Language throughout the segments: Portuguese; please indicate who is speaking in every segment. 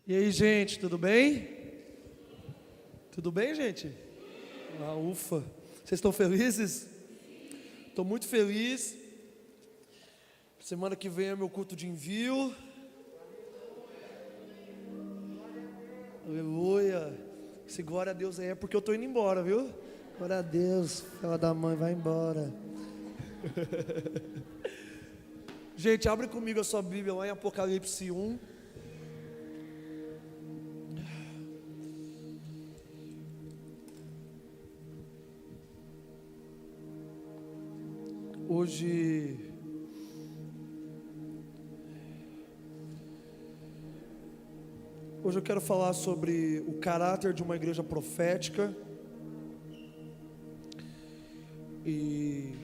Speaker 1: E aí, gente, tudo bem? Tudo bem, gente? Ah, ufa. Vocês estão felizes? Estou muito feliz. Semana que vem é meu culto de envio. Aleluia. Se glória a Deus é porque eu estou indo embora, viu? Glória a Deus, fala da mãe, vai embora. Gente, abre comigo a sua Bíblia lá em Apocalipse 1. Hoje eu quero falar sobre o caráter de uma igreja profética. E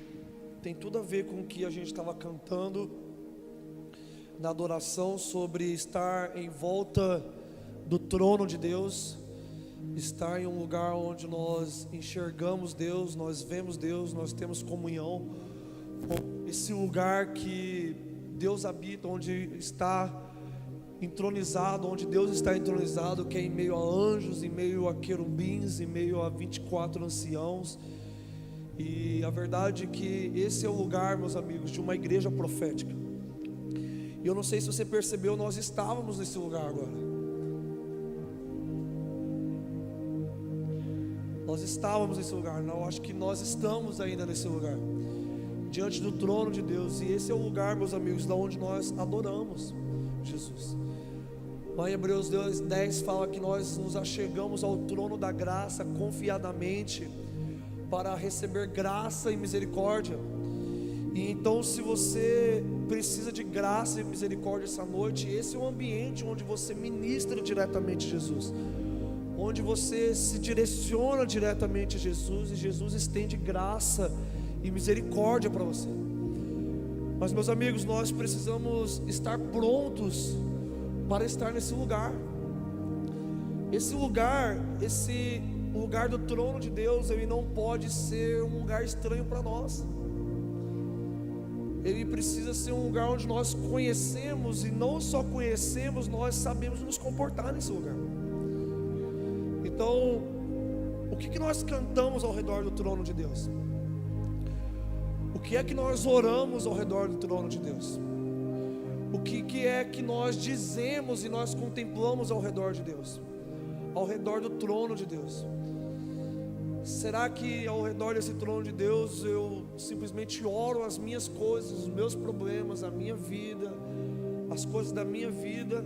Speaker 1: tem tudo a ver com o que a gente estava cantando na adoração, sobre estar em volta do trono de Deus, estar em um lugar onde nós enxergamos Deus, nós vemos Deus, nós temos comunhão com esse lugar que Deus habita, onde está entronizado, onde Deus está entronizado, que é em meio a anjos, em meio a querubins, em meio a 24 anciãos. E a verdade é que esse é o lugar, meus amigos, de uma igreja profética. E eu não sei se você percebeu, nós estávamos nesse lugar agora. Nós estávamos nesse lugar, não, acho que nós estamos ainda nesse lugar, diante do trono de Deus. E esse é o lugar, meus amigos, da onde nós adoramos Jesus. Lá em Hebreus 10 fala que nós nos achegamos ao trono da graça confiadamente, para receber graça e misericórdia. E então, se você precisa de graça e misericórdia essa noite, esse é o ambiente onde você ministra diretamente Jesus, onde você se direciona diretamente a Jesus, e Jesus estende graça e misericórdia para você. Mas, meus amigos, nós precisamos estar prontos para estar nesse lugar. Esse lugar do trono de Deus, ele não pode ser um lugar estranho para nós. Ele precisa ser um lugar onde nós conhecemos, e não só conhecemos, nós sabemos nos comportar nesse lugar. Então, o que nós cantamos ao redor do trono de Deus? O que é que nós oramos ao redor do trono de Deus? O que é que nós dizemos e nós contemplamos ao redor de Deus? Ao redor do trono de Deus. Será que ao redor desse trono de Deus eu simplesmente oro as minhas coisas, os meus problemas, a minha vida, as coisas da minha vida?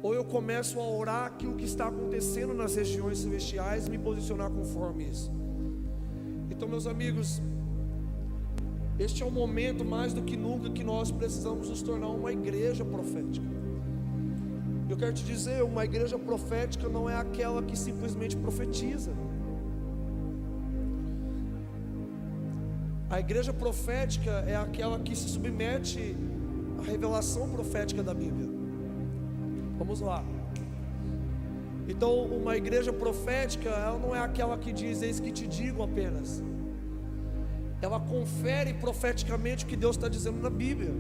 Speaker 1: Ou eu começo a orar aquilo que está acontecendo nas regiões celestiais e me posicionar conforme isso? Então, meus amigos, este é o momento mais do que nunca que nós precisamos nos tornar uma igreja profética. Eu quero te dizer, uma igreja profética não é aquela que simplesmente profetiza. A igreja profética é aquela que se submete à revelação profética da Bíblia. Vamos lá. Então, uma igreja profética, ela não é aquela que diz, eis que te digo apenas. Ela confere profeticamente o que Deus está dizendo na Bíblia.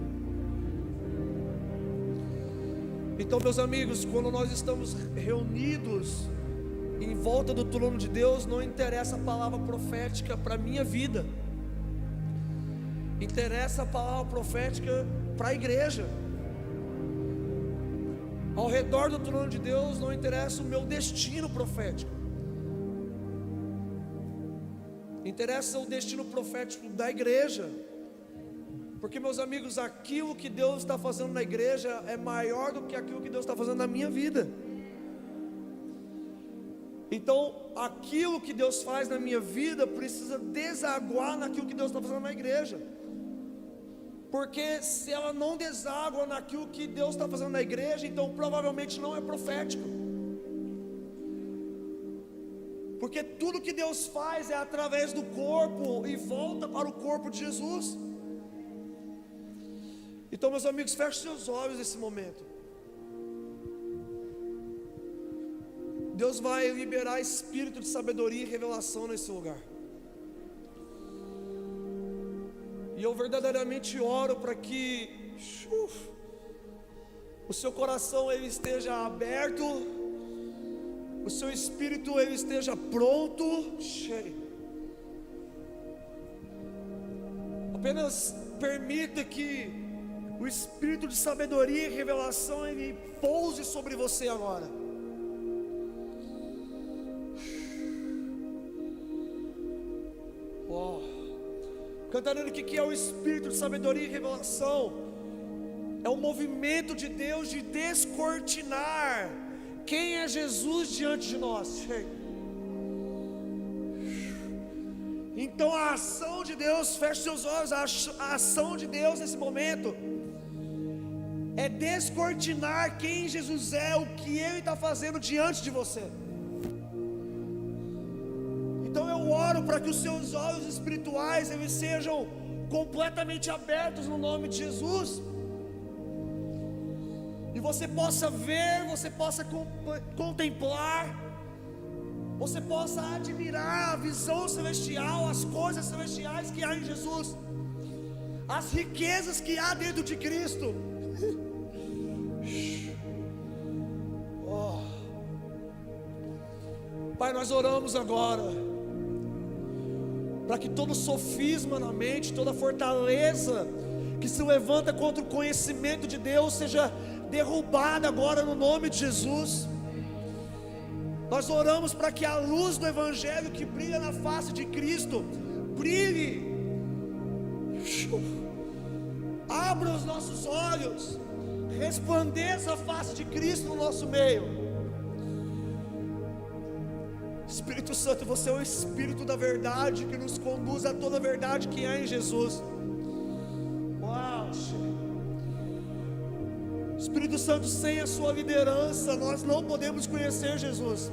Speaker 1: Então, meus amigos, quando nós estamos reunidos em volta do trono de Deus, não interessa a palavra profética para a minha vida, interessa a palavra profética para a igreja. Ao redor do trono de Deus não interessa o meu destino profético, interessa o destino profético da igreja. Porque, meus amigos, aquilo que Deus está fazendo na igreja é maior do que aquilo que Deus está fazendo na minha vida. Então, aquilo que Deus faz na minha vida precisa desaguar naquilo que Deus está fazendo na igreja. Porque se ela não deságua naquilo que Deus está fazendo na igreja, então provavelmente não é profético. Porque tudo que Deus faz é através do corpo e volta para o corpo de Jesus. Então, meus amigos, feche seus olhos nesse momento. Deus vai liberar espírito de sabedoria e revelação nesse lugar. E eu verdadeiramente oro para que o seu coração ele esteja aberto, o seu espírito ele esteja pronto. Apenas permita que o espírito de sabedoria e revelação ele pouse sobre você agora. Cantarando o que é o espírito de sabedoria e revelação? É um movimento de Deus de descortinar quem é Jesus diante de nós. Então a ação de Deus, feche seus olhos, a ação de Deus nesse momento é descortinar quem Jesus é, o que Ele está fazendo diante de você. Então eu oro para que os seus olhos espirituais eles sejam completamente abertos no nome de Jesus, e você possa ver, você possa contemplar, você possa admirar a visão celestial, as coisas celestiais que há em Jesus, as riquezas que há dentro de Cristo. Pai, nós oramos agora para que todo sofisma na mente, toda fortaleza que se levanta contra o conhecimento de Deus seja derrubada agora no nome de Jesus. Nós oramos para que a luz do Evangelho que brilha na face de Cristo brilhe, abra os nossos olhos, resplandeça a face de Cristo no nosso meio. Espírito Santo, você é o Espírito da verdade que nos conduz a toda a verdade que há em Jesus. Uau! Espírito Santo, sem a sua liderança nós não podemos conhecer Jesus.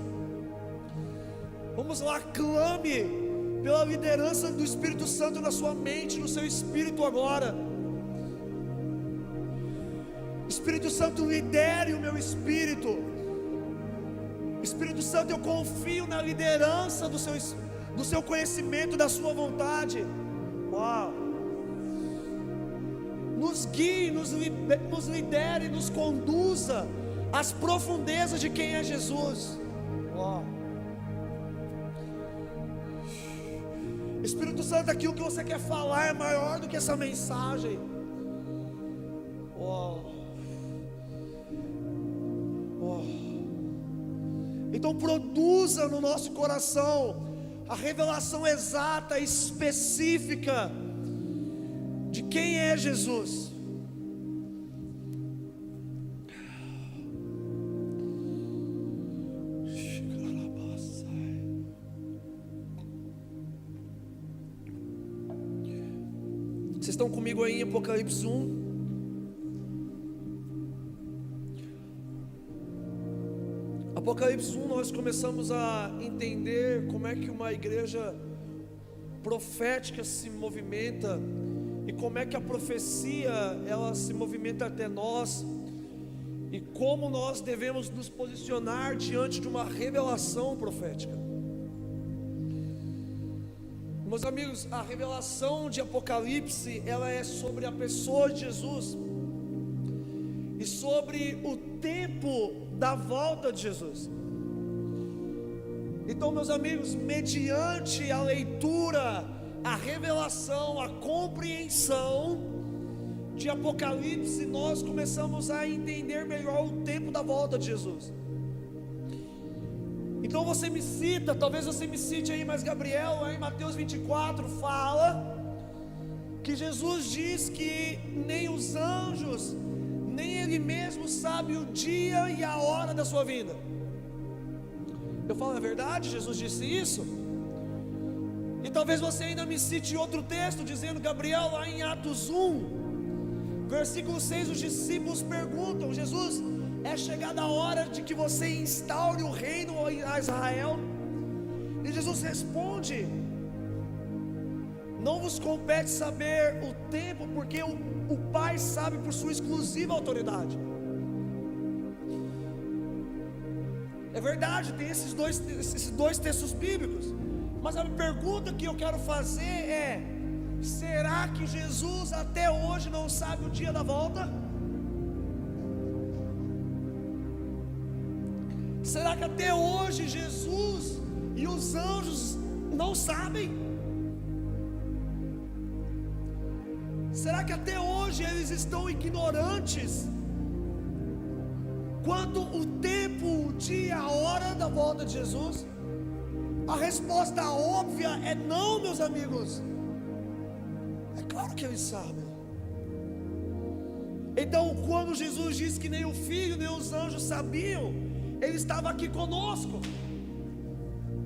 Speaker 1: Vamos lá, clame pela liderança do Espírito Santo na sua mente, no seu espírito agora. Espírito Santo, lidere o meu espírito. Espírito Santo, eu confio na liderança do seu conhecimento, da sua vontade. Uau! Nos guie, nos lidere, nos conduza às profundezas de quem é Jesus. Uau! Espírito Santo, aquilo que você quer falar é maior do que essa mensagem. Uau! Uau! Então produza no nosso coração a revelação exata, específica de quem é Jesus. Vocês estão comigo aí em Apocalipse 1? Apocalipse 1, nós começamos a entender como é que uma igreja profética se movimenta e como é que a profecia ela se movimenta até nós e como nós devemos nos posicionar diante de uma revelação profética. Meus amigos, a revelação de Apocalipse ela é sobre a pessoa de Jesus e sobre o tempo da volta de Jesus. Então, meus amigos, mediante a leitura, a revelação, a compreensão de Apocalipse, nós começamos a entender melhor o tempo da volta de Jesus. Então você me cita, talvez você me cite aí, mas Gabriel, aí em Mateus 24 fala que Jesus diz que nem os anjos, nem Ele mesmo sabe o dia e a hora da sua vinda. Eu falo a verdade, Jesus disse isso? E talvez você ainda me cite outro texto, dizendo, Gabriel, lá em Atos 1, versículo 6, os discípulos perguntam, Jesus, é chegada a hora de que você instaure o reino a Israel? E Jesus responde, não vos compete saber o tempo, porque o Pai sabe por sua exclusiva autoridade. É verdade, tem esses dois textos bíblicos, mas a pergunta que eu quero fazer é: será que Jesus até hoje não sabe o dia da volta? Será que até hoje Jesus e os anjos não sabem? Será que até hoje eles estão ignorantes quanto o tempo, o dia, a hora da volta de Jesus? A resposta óbvia é não, meus amigos. É claro que eles sabem. Então, quando Jesus disse que nem o Filho nem os anjos sabiam, Ele estava aqui conosco.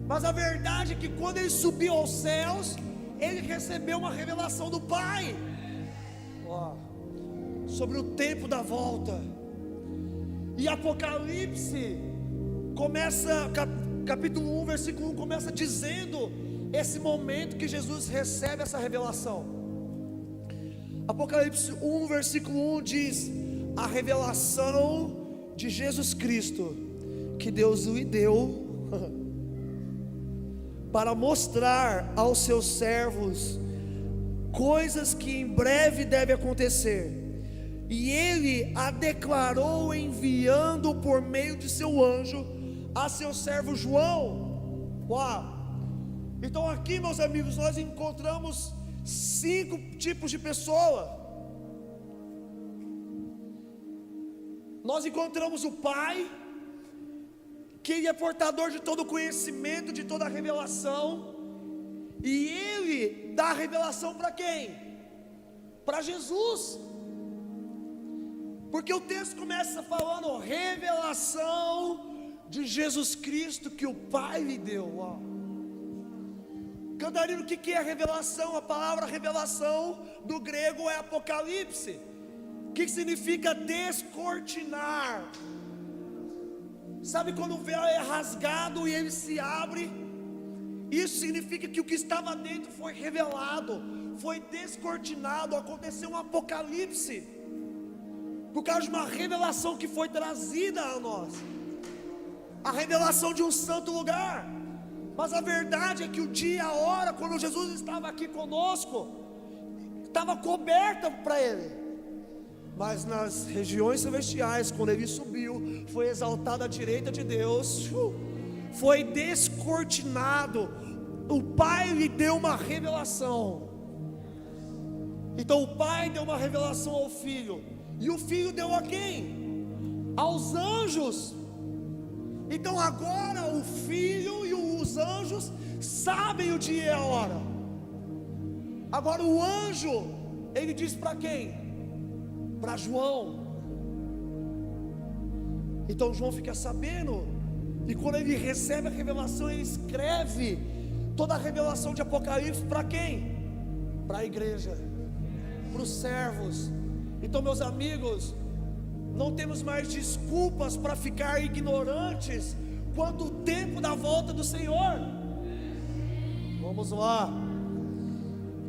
Speaker 1: Mas a verdade é que quando Ele subiu aos céus, Ele recebeu uma revelação do Pai sobre o tempo da volta. E Apocalipse começa, capítulo 1, versículo 1, começa dizendo esse momento que Jesus recebe essa revelação. Apocalipse 1, versículo 1 diz: a revelação de Jesus Cristo, que Deus lhe deu para mostrar aos seus servos coisas que em breve devem acontecer, e Ele a declarou enviando por meio de seu anjo a seu servo João. Então aqui, meus amigos, nós encontramos 5 tipos de pessoa. Nós encontramos o Pai, que Ele é portador de todo o conhecimento, de toda a revelação, e Ele dá a revelação para quem? Para Jesus. Porque o texto começa falando revelação de Jesus Cristo que o Pai lhe deu. Cantarino, o que é revelação? A palavra revelação do grego é apocalipse, que significa descortinar. Sabe quando o véu é rasgado e ele se abre? Isso significa que o que estava dentro foi revelado, foi descortinado, aconteceu um apocalipse, por causa de uma revelação que foi trazida a nós, a revelação de um santo lugar. Mas a verdade é que o dia, a hora, quando Jesus estava aqui conosco, estava coberta para Ele. Mas nas regiões celestiais, quando Ele subiu, foi exaltado à direita de Deus, foi descortinado. O Pai lhe deu uma revelação. Então o Pai deu uma revelação ao Filho, e o Filho deu a quem? Aos anjos. Então agora o Filho e os anjos sabem o dia e a hora. Agora o anjo, ele diz para quem? Para João. Então João fica sabendo, e quando ele recebe a revelação, ele escreve toda a revelação de Apocalipse para quem? Para a igreja, para os servos. Então, meus amigos, não temos mais desculpas para ficar ignorantes quanto o tempo da volta do Senhor. Vamos lá.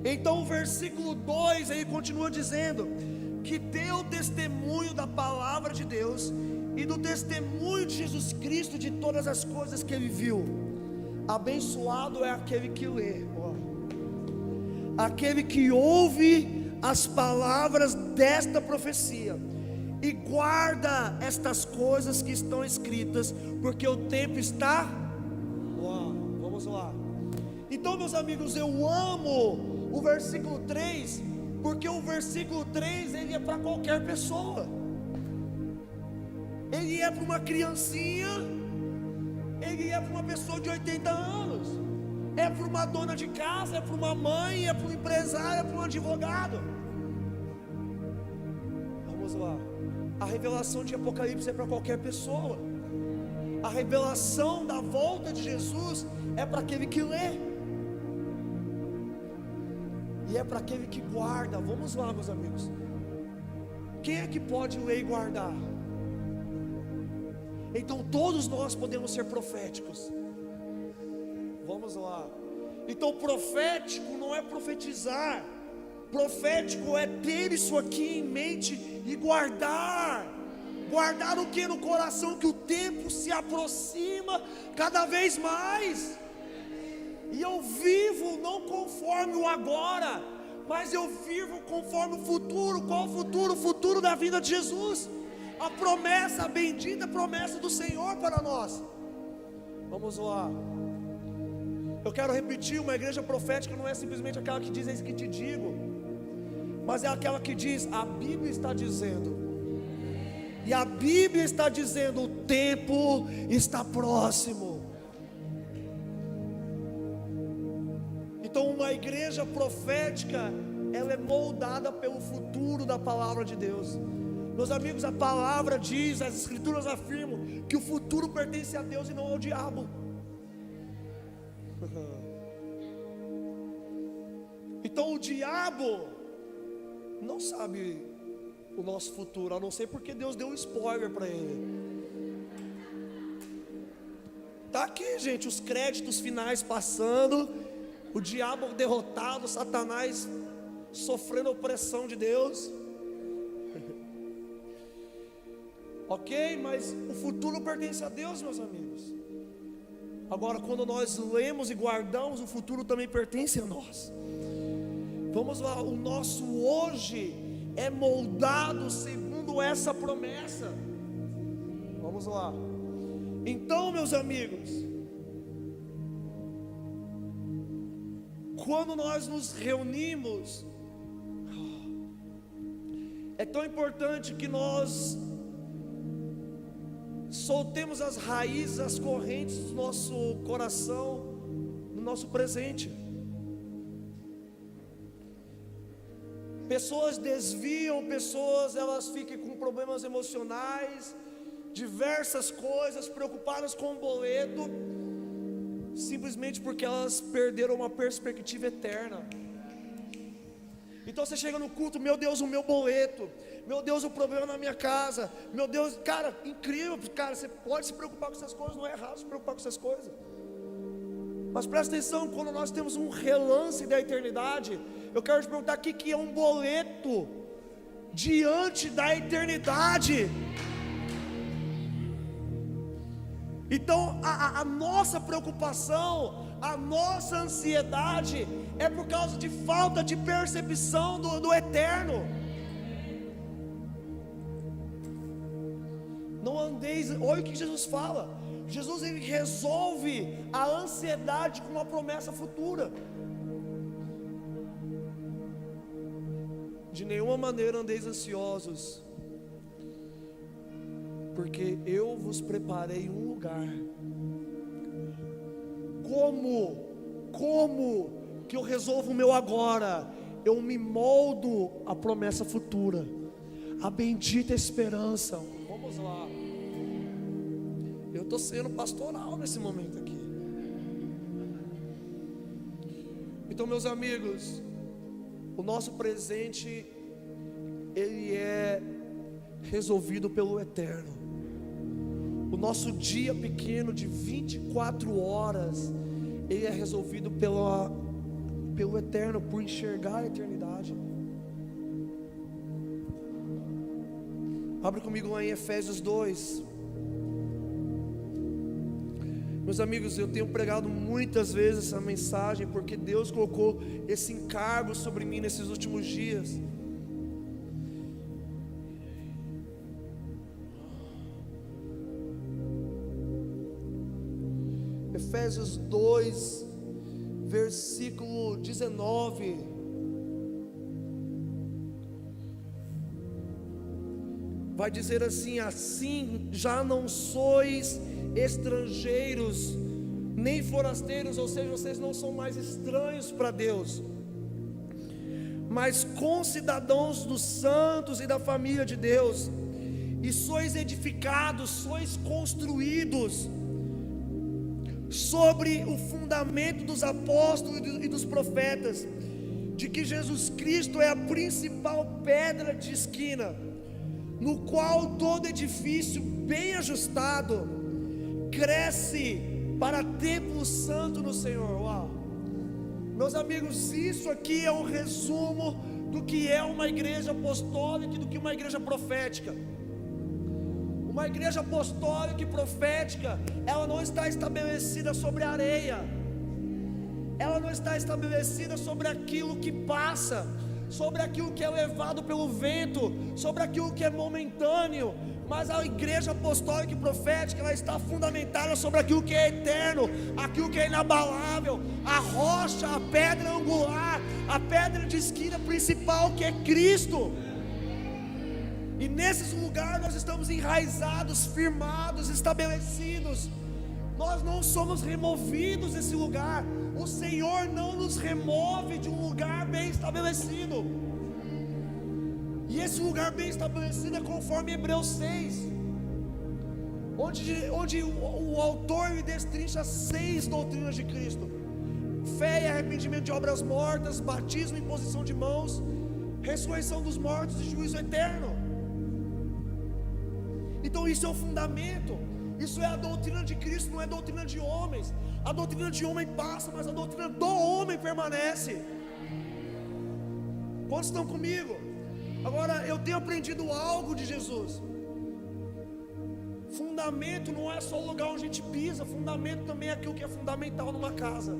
Speaker 1: Então o versículo 2 aí continua dizendo que deu testemunho da palavra de Deus e do testemunho de Jesus Cristo de todas as coisas que ele viu. Abençoado é aquele que lê, aquele que ouve as palavras desta profecia e guarda estas coisas que estão escritas, porque o tempo está. Vamos lá. Então, meus amigos, eu amo o versículo 3, porque o versículo 3 ele é para qualquer pessoa. Ele é para uma criancinha, ele é para uma pessoa de 80 anos, é para uma dona de casa, é para uma mãe, é para um empresário, é para um advogado. Vamos lá. A revelação de Apocalipse é para qualquer pessoa. A revelação da volta de Jesus é para aquele que lê, e é para aquele que guarda. Vamos lá, meus amigos. Quem é que pode ler e guardar? Então todos nós podemos ser proféticos. Vamos lá. Então profético não é profetizar, profético é ter isso aqui em mente e guardar. Guardar o que no coração? Que o tempo se aproxima cada vez mais, e eu vivo não conforme o agora, mas eu vivo conforme o futuro. Qual o futuro? O futuro da vida de Jesus. a promessa, a bendita promessa do Senhor para nós. Vamos lá. Eu quero repetir: uma igreja profética não é simplesmente aquela que diz: eis que te digo, mas é aquela que diz: a Bíblia está dizendo. E a Bíblia está dizendo: o tempo está próximo. Então uma igreja profética, ela é moldada pelo futuro da palavra de Deus. Meus amigos, a palavra diz, as escrituras afirmam que o futuro pertence a Deus e não ao diabo. Então o diabo não sabe o nosso futuro, a não ser porque Deus deu um spoiler para ele. Tá aqui, gente, os créditos finais passando, o diabo derrotado, Satanás sofrendo a opressão de Deus. Ok, mas o futuro pertence a Deus, meus amigos. Agora, quando nós lemos e guardamos, o futuro também pertence a nós. Vamos lá, o nosso hoje é moldado segundo essa promessa. Vamos lá. Então, meus amigos, quando nós nos reunimos, é tão importante que nós soltemos as raízes, as correntes do nosso coração, no nosso presente. Pessoas desviam, pessoas elas ficam com problemas emocionais, diversas coisas, preocupadas com o boleto, simplesmente porque elas perderam uma perspectiva eterna. Então você chega no culto: meu Deus, o meu boleto, meu Deus, o problema na minha casa, meu Deus, cara, incrível, cara, você pode se preocupar com essas coisas, não é errado se preocupar com essas coisas. Mas presta atenção, quando nós temos um relance da eternidade, eu quero te perguntar: o que é um boleto diante da eternidade? Então a nossa preocupação, a nossa ansiedade é por causa de falta de percepção do eterno. Não andeis, olha o que Jesus fala. Jesus, ele resolve a ansiedade com uma promessa futura. De nenhuma maneira andeis ansiosos, porque eu vos preparei um lugar. Como que eu resolvo o meu agora? Eu me moldo a promessa futura, a bendita esperança. Vamos lá. Eu estou sendo pastoral nesse momento aqui. Então, meus amigos, o nosso presente, ele é resolvido pelo eterno. O nosso dia pequeno de 24 horas, ele é resolvido pelo eterno, por enxergar a eternidade. Abre comigo lá em Efésios 2. Meus amigos, eu tenho pregado muitas vezes essa mensagem, porque Deus colocou esse encargo sobre mim nesses últimos dias. Efésios 2, versículo 19. Vai dizer assim: assim já não sois estrangeiros, nem forasteiros, ou seja, vocês não são mais estranhos para Deus, mas concidadãos dos santos e da família de Deus, e sois edificados, sois construídos sobre o fundamento dos apóstolos e dos profetas, de que Jesus Cristo é a principal pedra de esquina, no qual todo edifício bem ajustado cresce para templo santo no Senhor. Uau! Meus amigos, isso aqui é um resumo do que é uma igreja apostólica e do que uma igreja profética. Uma igreja apostólica e profética, ela não está estabelecida sobre a areia, ela não está estabelecida sobre aquilo que passa, sobre aquilo que é levado pelo vento, sobre aquilo que é momentâneo, Mas a igreja apostólica e profética, ela está fundamentada sobre aquilo que é eterno, aquilo que é inabalável, a rocha, a pedra angular, a pedra de esquina principal, que é Cristo. E nesses lugares nós estamos enraizados, firmados, estabelecidos. Nós não somos removidos desse lugar. O Senhor não nos remove de um lugar bem estabelecido. E esse lugar bem estabelecido é conforme Hebreus 6, onde o autor lhe destrincha 6 doutrinas de Cristo: fé e arrependimento de obras mortas, batismo e imposição de mãos, ressurreição dos mortos e juízo eterno. Então isso é o fundamento, isso é a doutrina de Cristo, não é a doutrina de homens. A doutrina de homem passa, mas a doutrina do homem permanece. Quantos estão comigo? Agora, eu tenho aprendido algo de Jesus. Fundamento não é só o lugar onde a gente pisa, fundamento também é aquilo que é fundamental numa casa.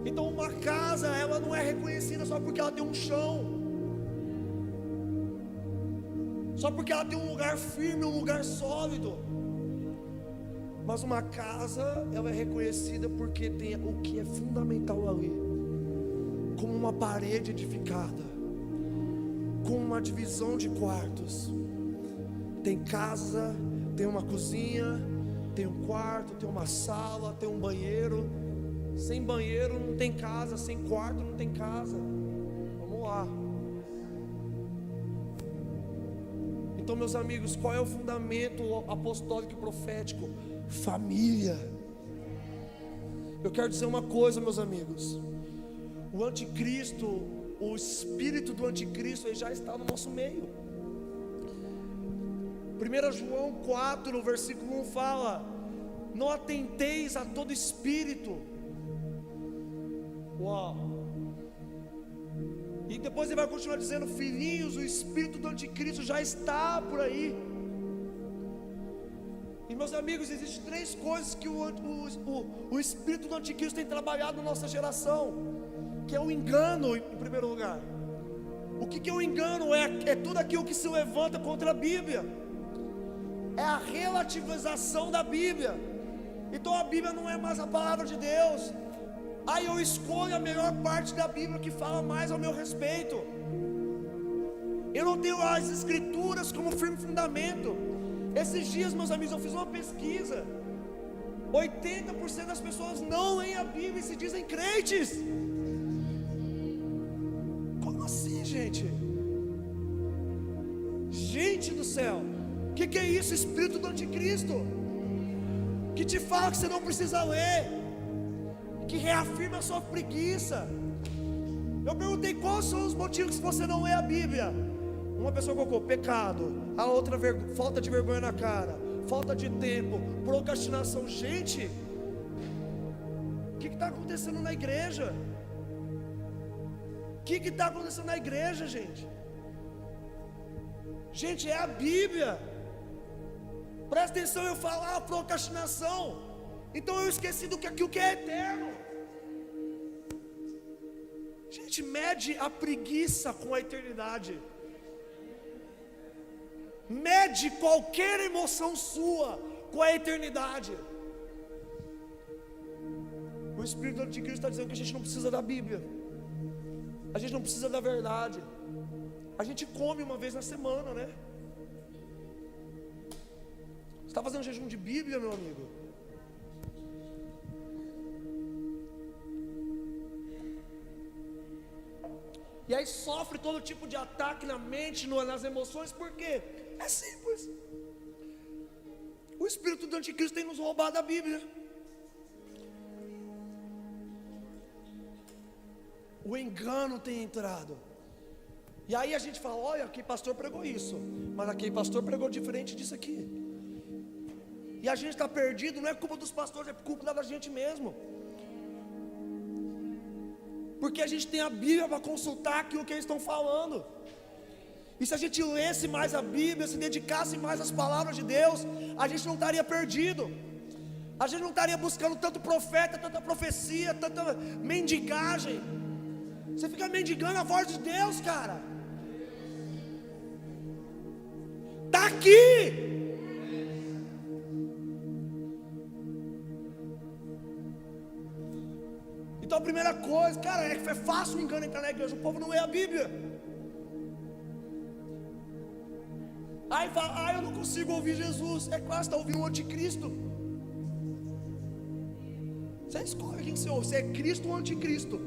Speaker 1: Então uma casa, ela não é reconhecida só porque ela tem um chão, só porque ela tem um lugar firme, um lugar sólido. Mas uma casa, ela é reconhecida porque tem o que é fundamental ali, como uma parede edificada, com uma divisão de quartos. Tem casa, tem uma cozinha, tem um quarto, tem uma sala, tem um banheiro. Sem banheiro não tem casa, sem quarto não tem casa. Vamos lá. Então, meus amigos, qual é o fundamento apostólico e profético? Família. Eu quero dizer uma coisa, meus amigos: o anticristo, o espírito do anticristo, ele já está no nosso meio. 1 João 4, versículo 1 fala: não atenteis a todo espírito. Uau! E depois ele vai continuar dizendo: filhinhos, o espírito do anticristo já está por aí. E, meus amigos, existem 3 coisas que o espírito do anticristo tem trabalhado na nossa geração, que é o engano, em primeiro lugar. O que é o engano? É tudo aquilo que se levanta contra a Bíblia, é a relativização da Bíblia. Então a Bíblia não é mais a palavra de Deus. Aí eu escolho a melhor parte da Bíblia que fala mais ao meu respeito. Eu não tenho as escrituras como firme fundamento. Esses dias, meus amigos, eu fiz uma pesquisa: 80% das pessoas não leem a Bíblia e se dizem crentes. Como assim, gente? Gente do céu, o que é isso? Espírito do anticristo, que te fala que você não precisa ler, que reafirma a sua preguiça. Eu perguntei quais são os motivos que você não lê a Bíblia. Uma pessoa colocou pecado, a outra falta de vergonha na cara, falta de tempo, procrastinação. Gente, o que está acontecendo na igreja? O que está acontecendo na igreja, gente? Gente, é a Bíblia. Presta atenção, eu falo procrastinação, então eu esqueci do que aquilo que é eterno. Gente, mede a preguiça com a eternidade. Mede qualquer emoção sua com a eternidade. O espírito do anticristo está dizendo que a gente não precisa da Bíblia, a gente não precisa da verdade. A gente come uma vez na semana, né? Você está fazendo jejum de Bíblia, meu amigo? E aí sofre todo tipo de ataque na mente, nas emoções. Por quê? É simples. O espírito do anticristo tem nos roubado a Bíblia. O engano tem entrado. E aí a gente fala: olha, aquele pastor pregou isso, mas aquele pastor pregou diferente disso aqui. E a gente está perdido. Não é culpa dos pastores, é culpa da gente mesmo. Porque a gente tem a Bíblia para consultar aquilo que eles estão falando. E se a gente lesse mais a Bíblia, se dedicasse mais às palavras de Deus, a gente não estaria perdido. A gente não estaria buscando tanto profeta, tanta profecia, tanta mendigagem. Você fica mendigando a voz de Deus, cara. está aqui. Então a primeira coisa, cara, é fácil o engano entrar na igreja, o povo não lê a Bíblia. Aí fala, eu não consigo ouvir Jesus. É claro, você está ouvindo o anticristo. Você escolhe quem você ouve, se é Cristo ou anticristo.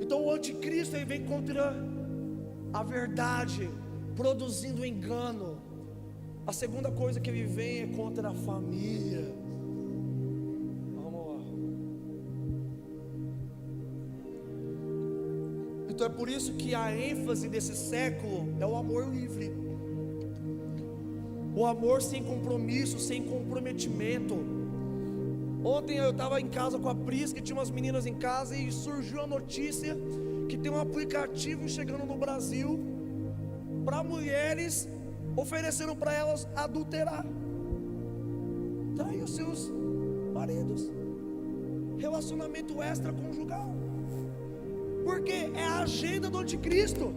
Speaker 1: Então o anticristo ele vem contra a verdade, produzindo engano. A segunda coisa que ele vem é contra a família. Vamos lá. Então é por isso que a ênfase desse século é o amor livre. O amor sem compromisso, sem comprometimento. Ontem eu estava em casa com a Pris, que tinha umas meninas em casa, e surgiu a notícia que tem um aplicativo chegando no Brasil para mulheres, oferecendo para elas adulterar, trair os seus maridos, relacionamento extraconjugal, porque é a agenda do anticristo,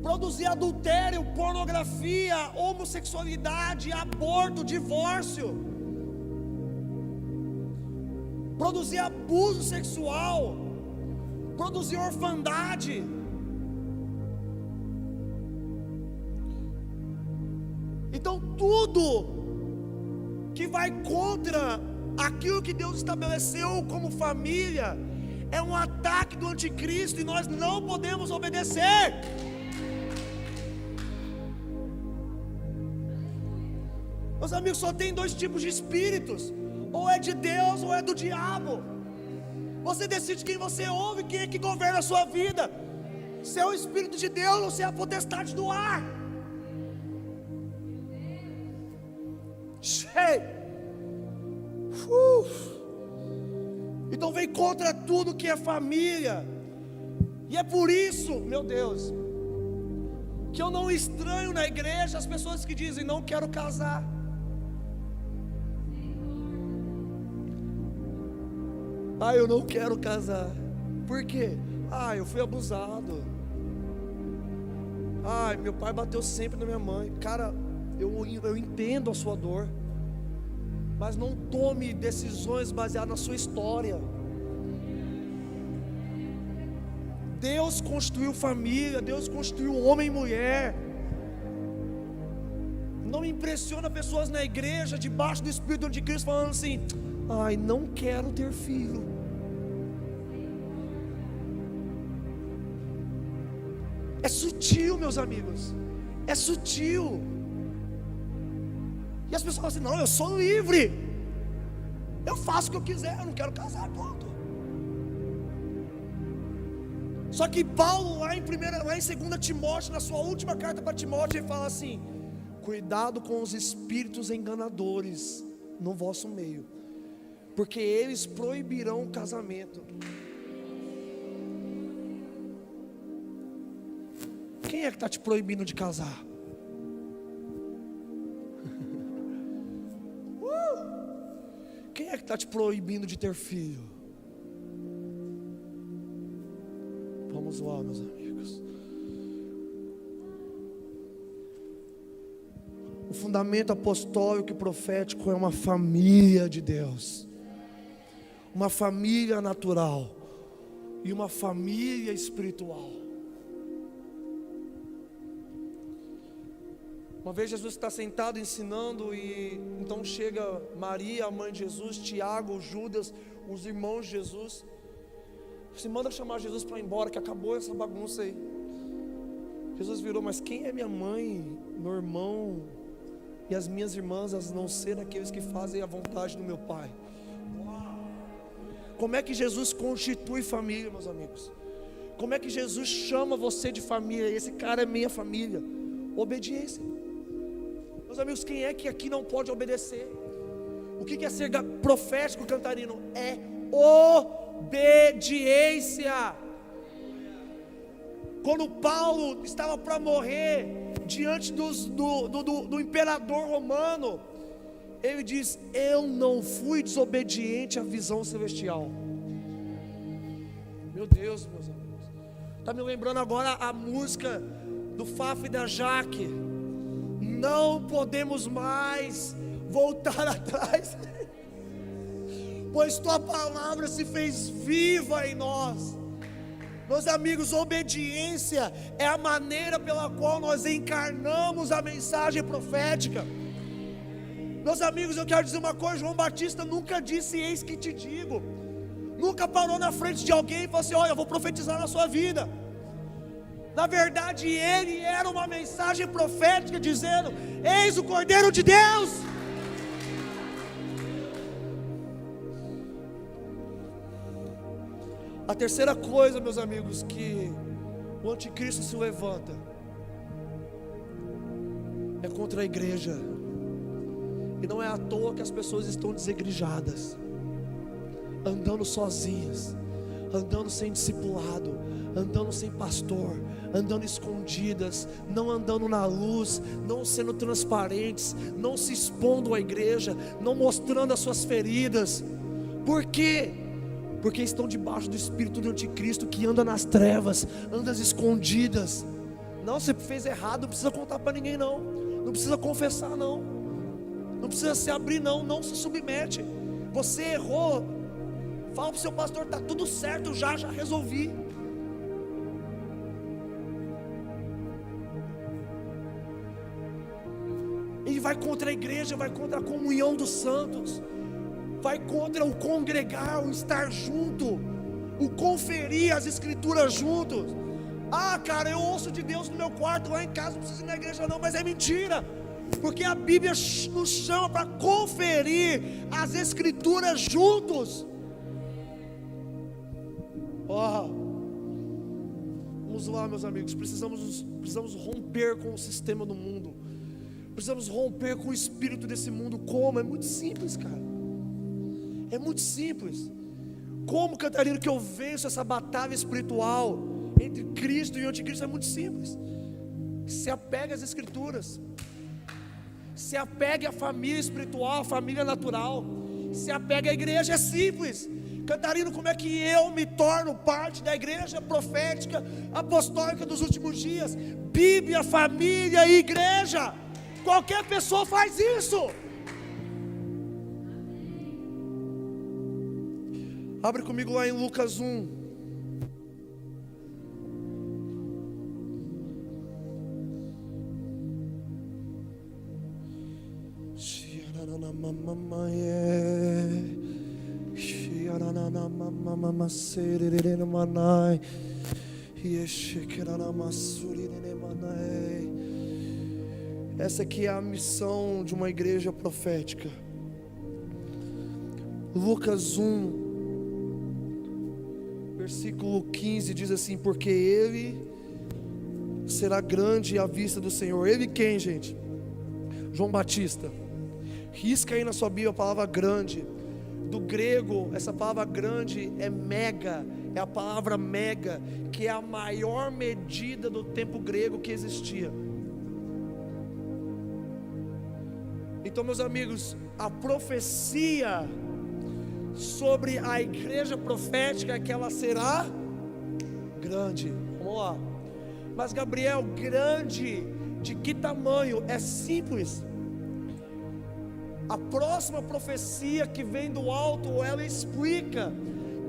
Speaker 1: produzir adultério, pornografia, homossexualidade, aborto, divórcio, produzir abuso sexual, produzir orfandade. Então tudo que vai contra aquilo que Deus estabeleceu como família é um ataque do anticristo, e nós não podemos obedecer. Meus amigos, só tem dois tipos de espíritos: ou é de Deus ou é do diabo. Você decide quem você ouve, quem é que governa a sua vida, se é o Espírito de Deus ou se é a potestade do ar. Então vem contra tudo que é família. E é por isso, meu Deus, que eu não estranho na igreja as pessoas que dizem: não quero casar. Eu não quero casar. Por quê? Eu fui abusado. Meu pai bateu sempre na minha mãe. Cara, eu entendo a sua dor, mas não tome decisões baseadas na sua história. Deus construiu família, Deus construiu homem e mulher. Não me impressiona pessoas na igreja, debaixo do Espírito do Anticristo, falando assim: não quero ter filho. É sutil, meus amigos, é sutil. E as pessoas falam assim: não, eu sou livre, eu faço o que eu quiser, eu não quero casar, ponto. Só que Paulo lá em 2 Timóteo, na sua última carta para Timóteo, ele fala assim: cuidado com os espíritos enganadores no vosso meio, porque eles proibirão o casamento. Quem é que está te proibindo de casar? Quem é que está te proibindo de ter filho? Vamos lá, meus amigos. O fundamento apostólico e profético é uma família de Deus, uma família natural e uma família espiritual. Uma vez Jesus está sentado ensinando, e então chega Maria, a mãe de Jesus, Tiago, Judas, os irmãos de Jesus. Você manda chamar Jesus para ir embora, que acabou essa bagunça aí. Jesus virou: mas quem é minha mãe, meu irmão e as minhas irmãs, a não ser aqueles que fazem a vontade do meu Pai? Como é que Jesus constitui família, meus amigos? Como é que Jesus chama você de família? Esse cara é minha família. Obediência. Meus amigos, quem é que aqui não pode obedecer? O que é ser profético, cantarino? É obediência. Quando Paulo estava para morrer diante do imperador romano, ele diz: eu não fui desobediente à visão celestial. Meu Deus, meus amigos. Está me lembrando agora a música do Faf e da Jaque. Não podemos mais voltar atrás, pois tua palavra se fez viva em nós. Meus amigos, obediência é a maneira pela qual nós encarnamos a mensagem profética. Meus amigos, eu quero dizer uma coisa: João Batista nunca disse eis que te digo. Nunca parou na frente de alguém e falou assim: olha, eu vou profetizar na sua vida. Na verdade, ele era uma mensagem profética dizendo: eis o Cordeiro de Deus. A terceira coisa, meus amigos, que o anticristo se levanta é contra a igreja. E não é à toa que as pessoas estão desigrejadas, andando sozinhas, andando sem discipulado, andando sem pastor, andando escondidas, não andando na luz, não sendo transparentes, não se expondo à igreja, não mostrando as suas feridas. Por quê? Porque estão debaixo do espírito do anticristo, que anda nas trevas, anda escondidas. Não, você fez errado, não precisa contar para ninguém não, não precisa confessar não, não precisa se abrir não, não se submete. Você errou, fala para o seu pastor: está tudo certo, já resolvi. Ele vai contra a igreja, vai contra a comunhão dos santos, vai contra o congregar, o estar junto, o conferir as escrituras juntos. Ah, cara, eu ouço de Deus no meu quarto, lá em casa, não preciso ir na igreja não. Mas é mentira, porque a Bíblia nos chama para conferir as escrituras juntos. Vamos lá, meus amigos, precisamos romper com o sistema do mundo, precisamos romper com o espírito desse mundo. Como? É muito simples, cara. É muito simples. Como, Catarina, que eu venço essa batalha espiritual entre Cristo e o anticristo? É muito simples. Se apegue às escrituras, se apegue à família espiritual, à família natural, se apegue à igreja. É simples. Catarina, como é que eu me torno parte da igreja profética apostólica dos últimos dias? Bíblia, família e igreja. Qualquer pessoa faz isso. Abre comigo lá em Lucas 1. Essa aqui é a missão de uma igreja profética. Lucas 1, versículo 15 diz assim: porque ele será grande à vista do Senhor. Ele quem, gente? João Batista. Risca aí na sua Bíblia a palavra grande. Do grego, essa palavra grande é mega, é a palavra mega, que é a maior medida do tempo grego que existia. Então, meus amigos, a profecia sobre a igreja profética é que ela será grande. Vamos lá. Mas, Gabriel, grande de que tamanho? É simples. A próxima profecia que vem do alto, ela explica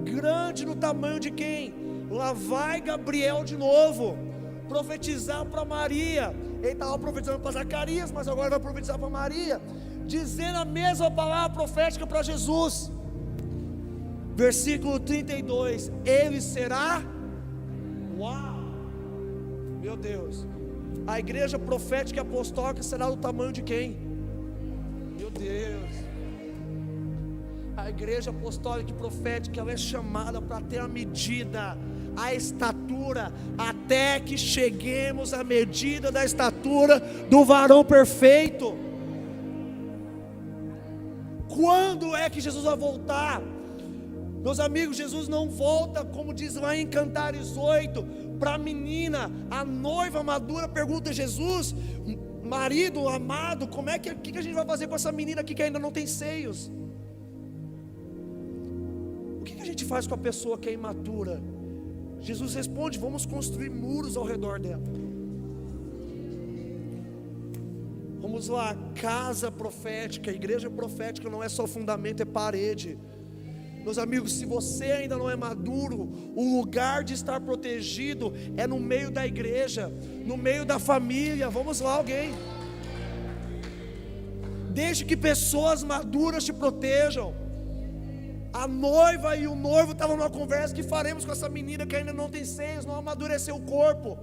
Speaker 1: grande no tamanho de quem? Lá vai Gabriel de novo profetizar para Maria. Ele estava profetizando para Zacarias, mas agora vai profetizar para Maria, dizendo a mesma palavra profética para Jesus. Versículo 32: ele será, uau, meu Deus, a igreja profética e apostólica será do tamanho de quem? Meu Deus, a igreja apostólica e profética, ela é chamada para ter a medida, a estatura, até que cheguemos à medida da estatura do varão perfeito. Quando é que Jesus vai voltar? Meus amigos, Jesus não volta, como diz lá em Cantares 8, para a menina, a noiva madura pergunta a Jesus: marido amado, como é que a gente vai fazer com essa menina aqui que ainda não tem seios? O que a gente faz com a pessoa que é imatura, Jesus responde: vamos construir muros ao redor dela. Vamos lá, casa profética, igreja profética não é só fundamento, é parede. Meus amigos, se você ainda não é maduro, o lugar de estar protegido é no meio da igreja, no meio da família. Vamos lá, alguém. Deixe que pessoas maduras te protejam. A noiva e o noivo estavam numa conversa: que faremos com essa menina que ainda não tem seios, não amadureceu o corpo?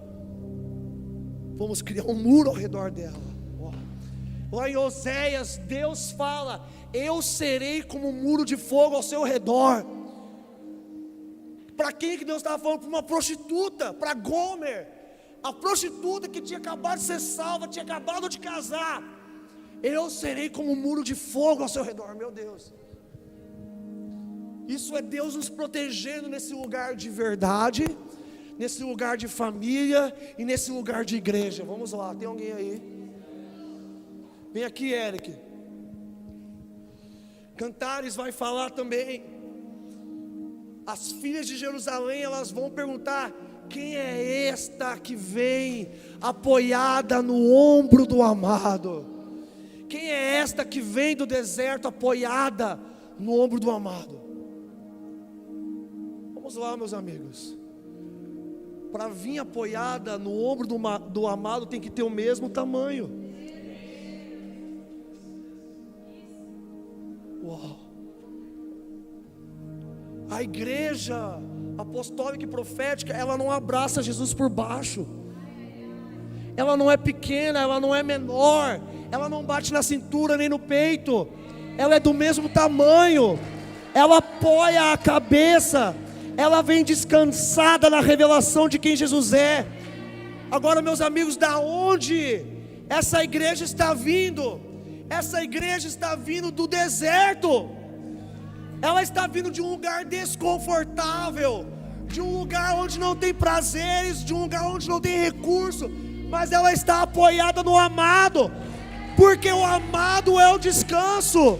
Speaker 1: Vamos criar um muro ao redor dela. Lá em Oséias, Deus fala: eu serei como um muro de fogo ao seu redor. Para quem que Deus estava falando? Para uma prostituta, para Gomer, a prostituta que tinha acabado de ser salva, tinha acabado de casar. Eu serei como um muro de fogo ao seu redor. Meu Deus, isso é Deus nos protegendo nesse lugar de verdade, nesse lugar de família e nesse lugar de igreja. Vamos lá, tem alguém aí? Vem aqui, Eric. Cantares vai falar também. As filhas de Jerusalém, elas vão perguntar: quem é esta que vem apoiada no ombro do amado? Quem é esta que vem do deserto apoiada no ombro do amado? Vamos lá, meus amigos. Para vir apoiada no ombro do amado tem que ter o mesmo tamanho. Uau. A igreja apostólica e profética, ela não abraça Jesus por baixo. Ela não é pequena, ela não é menor, ela não bate na cintura nem no peito. Ela é do mesmo tamanho. Ela apoia a cabeça. Ela vem descansada na revelação de quem Jesus é. Agora, meus amigos, da onde essa igreja está vindo? Essa igreja está vindo do deserto. Ela está vindo de um lugar desconfortável, de um lugar onde não tem prazeres, de um lugar onde não tem recurso, mas ela está apoiada no amado, porque o amado é o descanso.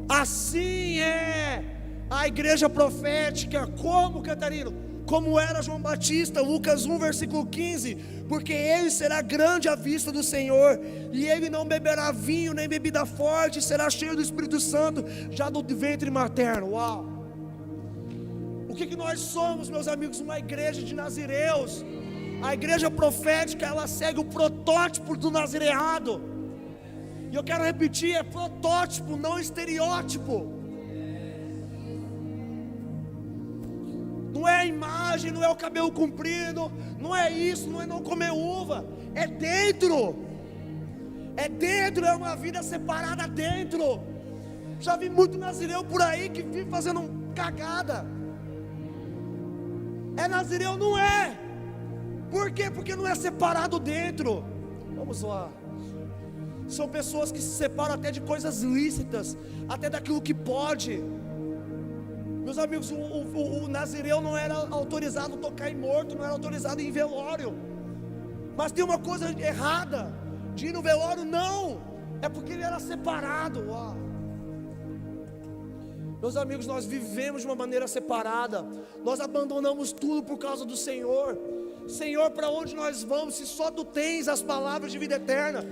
Speaker 1: Assim é a igreja profética. Como, Catarino? Como era João Batista, Lucas 1, versículo 15: porque ele será grande à vista do Senhor, e ele não beberá vinho nem bebida forte, será cheio do Espírito Santo, já do ventre materno. Uau! O que nós somos, meus amigos? Uma igreja de nazireus. A igreja profética, ela segue o protótipo do nazireado. E eu quero repetir: é protótipo, não estereótipo. Não é a imagem, não é o cabelo comprido, não é isso, não é não comer uva. É dentro. É dentro, é uma vida separada dentro. Já vi muito nazireu por aí que vive fazendo cagada. É nazireu? Não é. Por quê? Porque não é separado dentro. Vamos lá. São pessoas que se separam até de coisas lícitas, até daquilo que pode. Meus amigos, o nazireu não era autorizado a tocar em morto, não era autorizado em velório. Mas tem uma coisa errada de ir no velório? Não, é porque ele era separado. Uau. Meus amigos, nós vivemos de uma maneira separada. Nós abandonamos tudo por causa do Senhor. Senhor, para onde nós vamos se só Tu tens as palavras de vida eterna?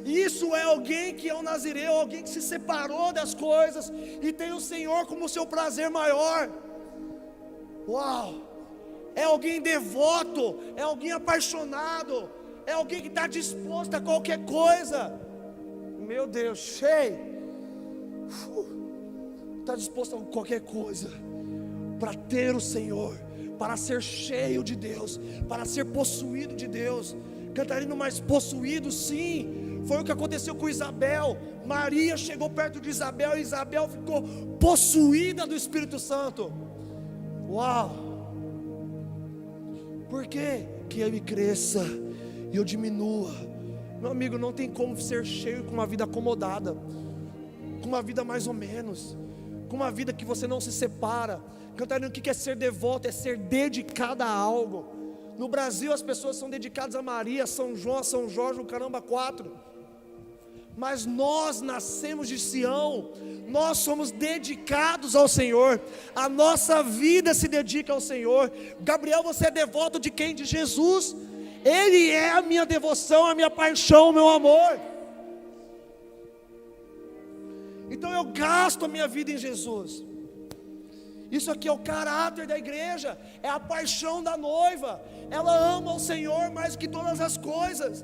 Speaker 1: Isso é alguém que é um nazireu, alguém que se separou das coisas e tem o Senhor como seu prazer maior. Uau! É alguém devoto, é alguém apaixonado, é alguém que está disposto a qualquer coisa. Meu Deus, cheio. Está disposto a qualquer coisa para ter o Senhor, para ser cheio de Deus, para ser possuído de Deus. Catarino, mas possuído, sim. Foi o que aconteceu com Isabel. Maria chegou perto de Isabel e Isabel ficou possuída do Espírito Santo. Uau! Por quê? Que ele cresça e eu diminua. Meu amigo, não tem como ser cheio com uma vida acomodada, com uma vida mais ou menos, com uma vida que você não se separa. Catarina, o que é ser devoto? É ser dedicado a algo. No Brasil as pessoas são dedicadas a Maria, São João, São Jorge, o caramba 4. mas nós nascemos de Sião, nós somos dedicados ao Senhor, a nossa vida se dedica ao Senhor. Gabriel, você é devoto de quem? De Jesus. Ele é a minha devoção, a minha paixão, o meu amor. Então eu gasto a minha vida em Jesus. Isso aqui é o caráter da igreja, é a paixão da noiva. Ela ama o Senhor mais que todas as coisas.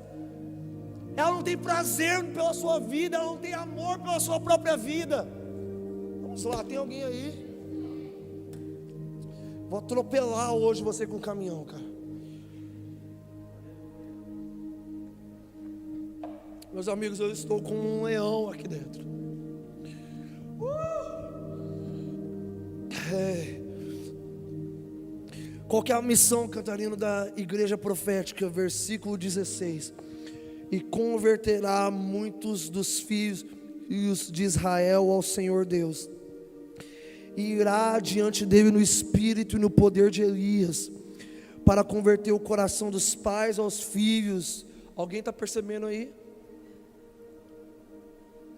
Speaker 1: Ela não tem prazer pela sua vida, ela não tem amor pela sua própria vida. Vamos lá, tem alguém aí? Vou atropelar hoje você com o caminhão, cara. Meus amigos, eu estou com um leão aqui dentro. Qual que é a missão, Cantarino, da igreja profética? Versículo 16: e converterá muitos dos filhos de Israel ao Senhor Deus, e irá diante dele no espírito e no poder de Elias, para converter o coração dos pais aos filhos. Alguém está percebendo aí?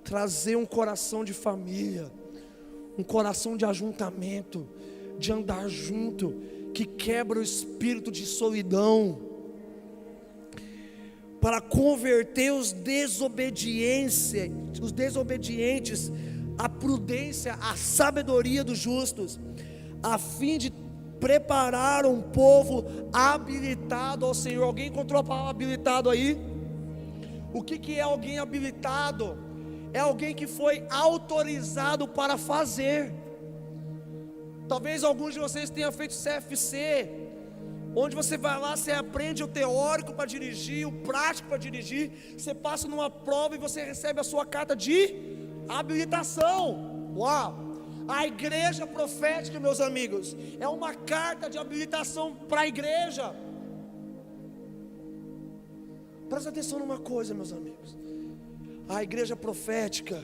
Speaker 1: Trazer um coração de família, um coração de ajuntamento, de andar junto, que quebra o espírito de solidão, para converter os desobedientes à prudência, à sabedoria dos justos, a fim de preparar um povo habilitado ao Senhor. Alguém encontrou a palavra habilitado aí? O que é alguém habilitado? É alguém que foi autorizado para fazer. Talvez alguns de vocês tenham feito CFC, onde você vai lá, você aprende o teórico para dirigir, o prático para dirigir, você passa numa prova e você recebe a sua carta de habilitação. Uau! A igreja profética, meus amigos, é uma carta de habilitação para a igreja. Presta atenção numa coisa, meus amigos. A igreja profética,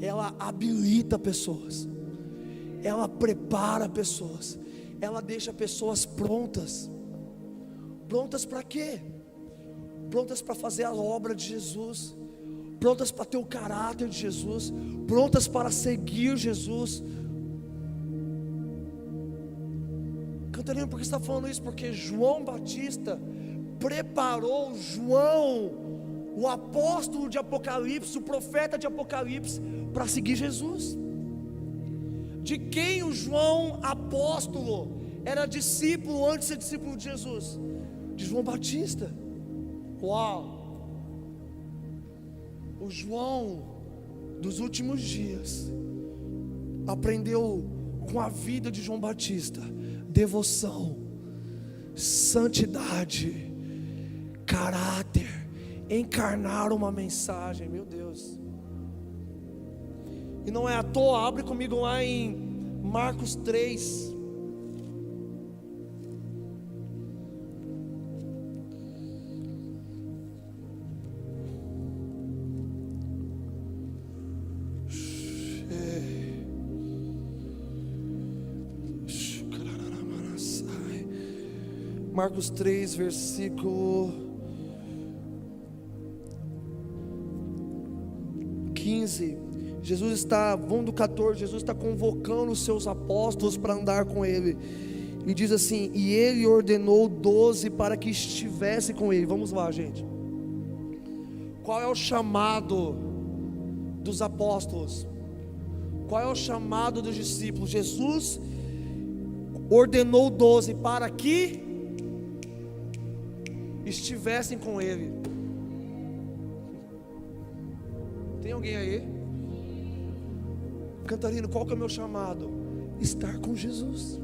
Speaker 1: ela habilita pessoas, ela prepara pessoas, ela deixa pessoas prontas. Prontas para quê? Prontas para fazer a obra de Jesus, prontas para ter o caráter de Jesus, prontas para seguir Jesus. Cantarino, por que você está falando isso? Porque João Batista preparou João, o apóstolo de Apocalipse, o profeta de Apocalipse, para seguir Jesus. De quem o João apóstolo era discípulo antes de ser discípulo de Jesus? De João Batista. Uau! O João dos últimos dias aprendeu com a vida de João Batista devoção, santidade, caráter, encarnar uma mensagem. Meu Deus! E não é à toa, abre comigo lá em Marcos 3. Marcos 3, versículo 15. Jesus está, vamos do 14, Jesus está convocando os seus apóstolos para andar com ele. E diz assim: e ele ordenou 12 para que estivessem com ele. Vamos lá, gente. Qual é o chamado dos apóstolos? Qual é o chamado dos discípulos? Jesus ordenou 12 para que estivessem com ele. Tem alguém aí? Cantarino, qual que é o meu chamado? Estar com Jesus.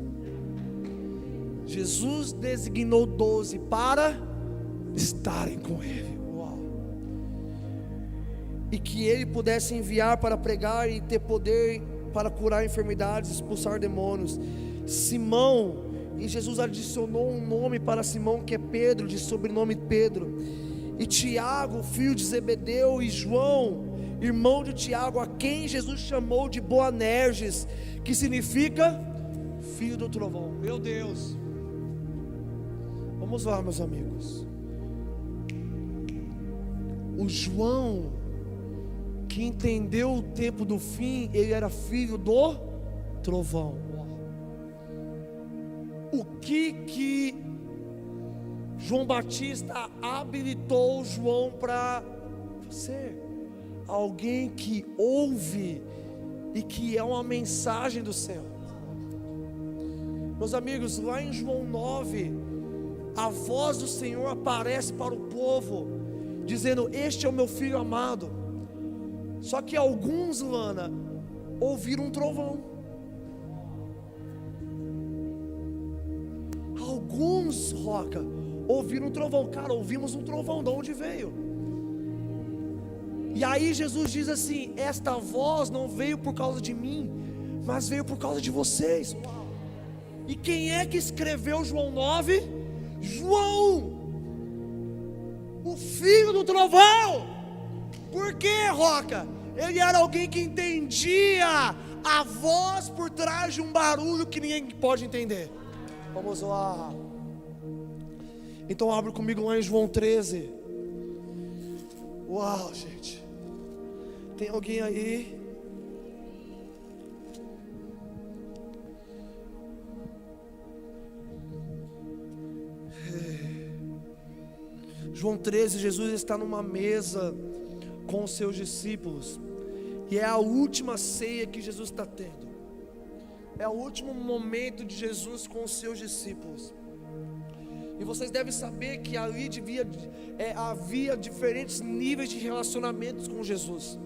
Speaker 1: Jesus designou 12 para estarem com ele. Uau. E que ele pudesse enviar para pregar e ter poder para curar enfermidades, expulsar demônios. Simão, e Jesus adicionou um nome para Simão, que é Pedro, de sobrenome Pedro. E Tiago, filho de Zebedeu, e João, irmão de Tiago, a quem Jesus chamou de Boanerges, que significa filho do trovão. Meu Deus! Vamos lá, meus amigos. O João, que entendeu o tempo do fim, ele era filho do trovão. O que João Batista habilitou João para ser alguém que ouve e que é uma mensagem do céu. Meus amigos, lá em João 9, a voz do Senhor aparece para o povo, dizendo: este é o meu filho amado. Só que alguns, Lana, ouviram um trovão. Alguns, Roca, ouviram um trovão. Cara, ouvimos um trovão, de onde veio? E aí Jesus diz assim: esta voz não veio por causa de mim, mas veio por causa de vocês. E quem é que escreveu João 9? João, o filho do trovão. Por quê, Roca? Ele era alguém que entendia a voz por trás de um barulho que ninguém pode entender. Vamos lá. Então abre comigo lá em João 13. Uau, gente. Tem alguém aí? João 13, Jesus está numa mesa com os seus discípulos, e é a última ceia que Jesus está tendo, é o último momento de Jesus com os seus discípulos. E vocês devem saber que ali havia diferentes níveis de relacionamentos com Jesus.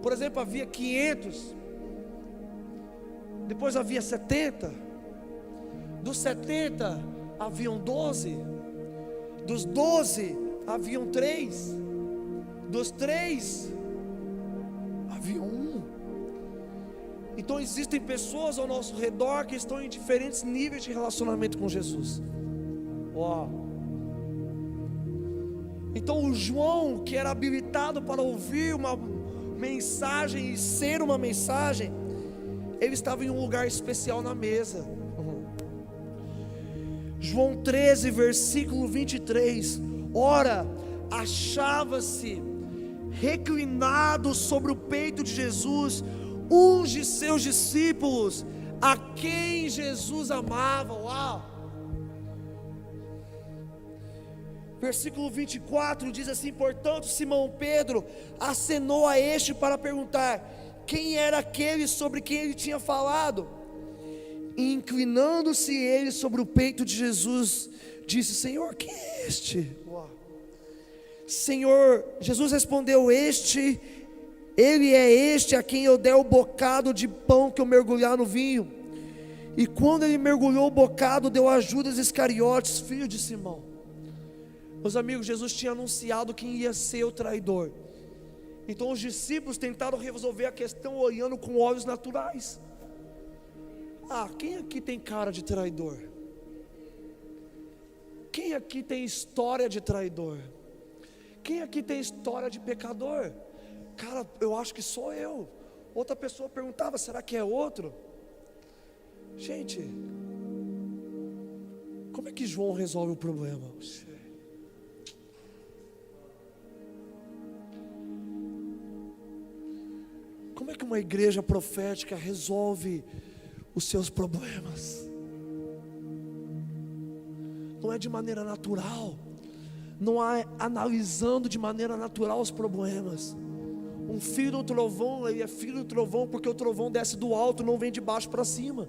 Speaker 1: Por exemplo, havia 500, depois havia 70, dos 70 haviam 12, dos 12 haviam 3, dos 3 havia 1. Então existem pessoas ao nosso redor que estão em diferentes níveis de relacionamento com Jesus. Então o João, que era habilitado para ouvir uma mensagem e ser uma mensagem, ele estava em um lugar especial na mesa. João 13, versículo 23. Ora, achava-se reclinado sobre o peito de Jesus um de seus discípulos, a quem Jesus amava. Uau! Versículo 24 diz assim: portanto Simão Pedro acenou a este para perguntar quem era aquele sobre quem ele tinha falado. E inclinando-se ele sobre o peito de Jesus, disse: Senhor, quem é este? Senhor, Jesus respondeu: ele é este a quem eu der o bocado de pão que eu mergulhar no vinho. E quando ele mergulhou o bocado, deu a Judas Iscariotes, filho de Simão. Meus amigos, Jesus tinha anunciado quem ia ser o traidor. Então os discípulos tentaram resolver a questão olhando com olhos naturais. Quem aqui tem cara de traidor? Quem aqui tem história de traidor? Quem aqui tem história de pecador? Cara, eu acho que sou eu. Outra pessoa perguntava: será que é outro? Gente, como é que João resolve o problema? Como é que uma igreja profética resolve os seus problemas? Não é de maneira natural, não é analisando de maneira natural os problemas. Um filho do trovão, ele é filho do trovão porque o trovão desce do alto, não vem de baixo para cima.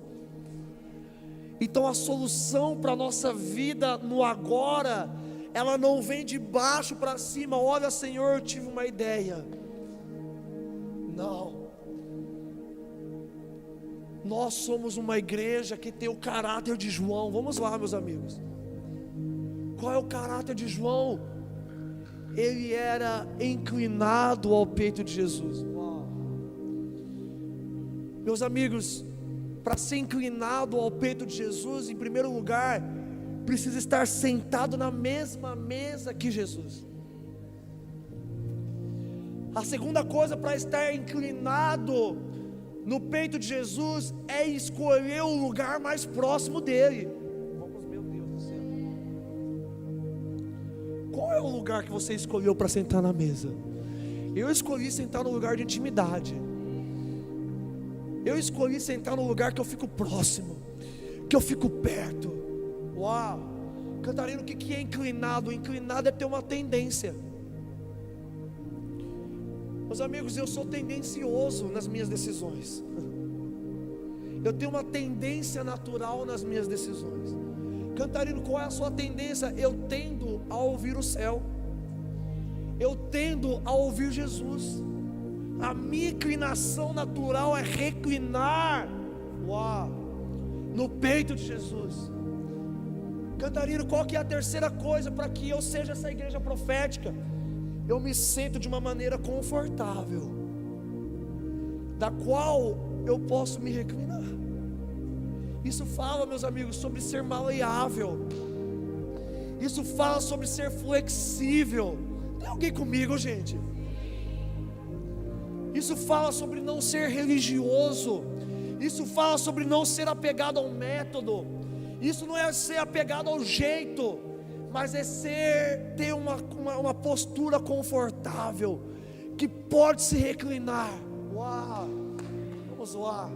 Speaker 1: Então a solução para a nossa vida no agora, ela não vem de baixo para cima. Olha, Senhor, eu tive uma ideia. Não. Nós somos uma igreja que tem o caráter de João. Vamos lá, meus amigos. Qual é o caráter de João? Ele era inclinado ao peito de Jesus. Meus amigos, para ser inclinado ao peito de Jesus, em primeiro lugar, precisa estar sentado na mesma mesa que Jesus. A segunda coisa para estar inclinado no peito de Jesus é escolher o lugar mais próximo dele. Vamos, meu Deus do céu. Qual é o lugar que você escolheu para sentar na mesa? Eu escolhi sentar no lugar de intimidade. Eu escolhi sentar no lugar que eu fico próximo, que eu fico perto. Uau! Cantarino, o que é inclinado? Inclinado é ter uma tendência. Meus amigos, eu sou tendencioso nas minhas decisões. Eu tenho uma tendência natural nas minhas decisões. Cantarino, qual é a sua tendência? Eu tendo a ouvir o céu. Eu tendo a ouvir Jesus. A minha inclinação natural é reclinar, uau, no peito de Jesus. Cantarino, qual que é a terceira coisa para que eu seja essa igreja profética? Eu me sento de uma maneira confortável, da qual eu posso me reclinar. Isso fala, meus amigos, sobre ser maleável. Isso fala sobre ser flexível. Tem alguém comigo, gente? Isso fala sobre não ser religioso. Isso fala sobre não ser apegado ao método. Isso não é ser apegado ao jeito, mas é ter uma postura confortável, que pode se reclinar. Uau! Vamos lá.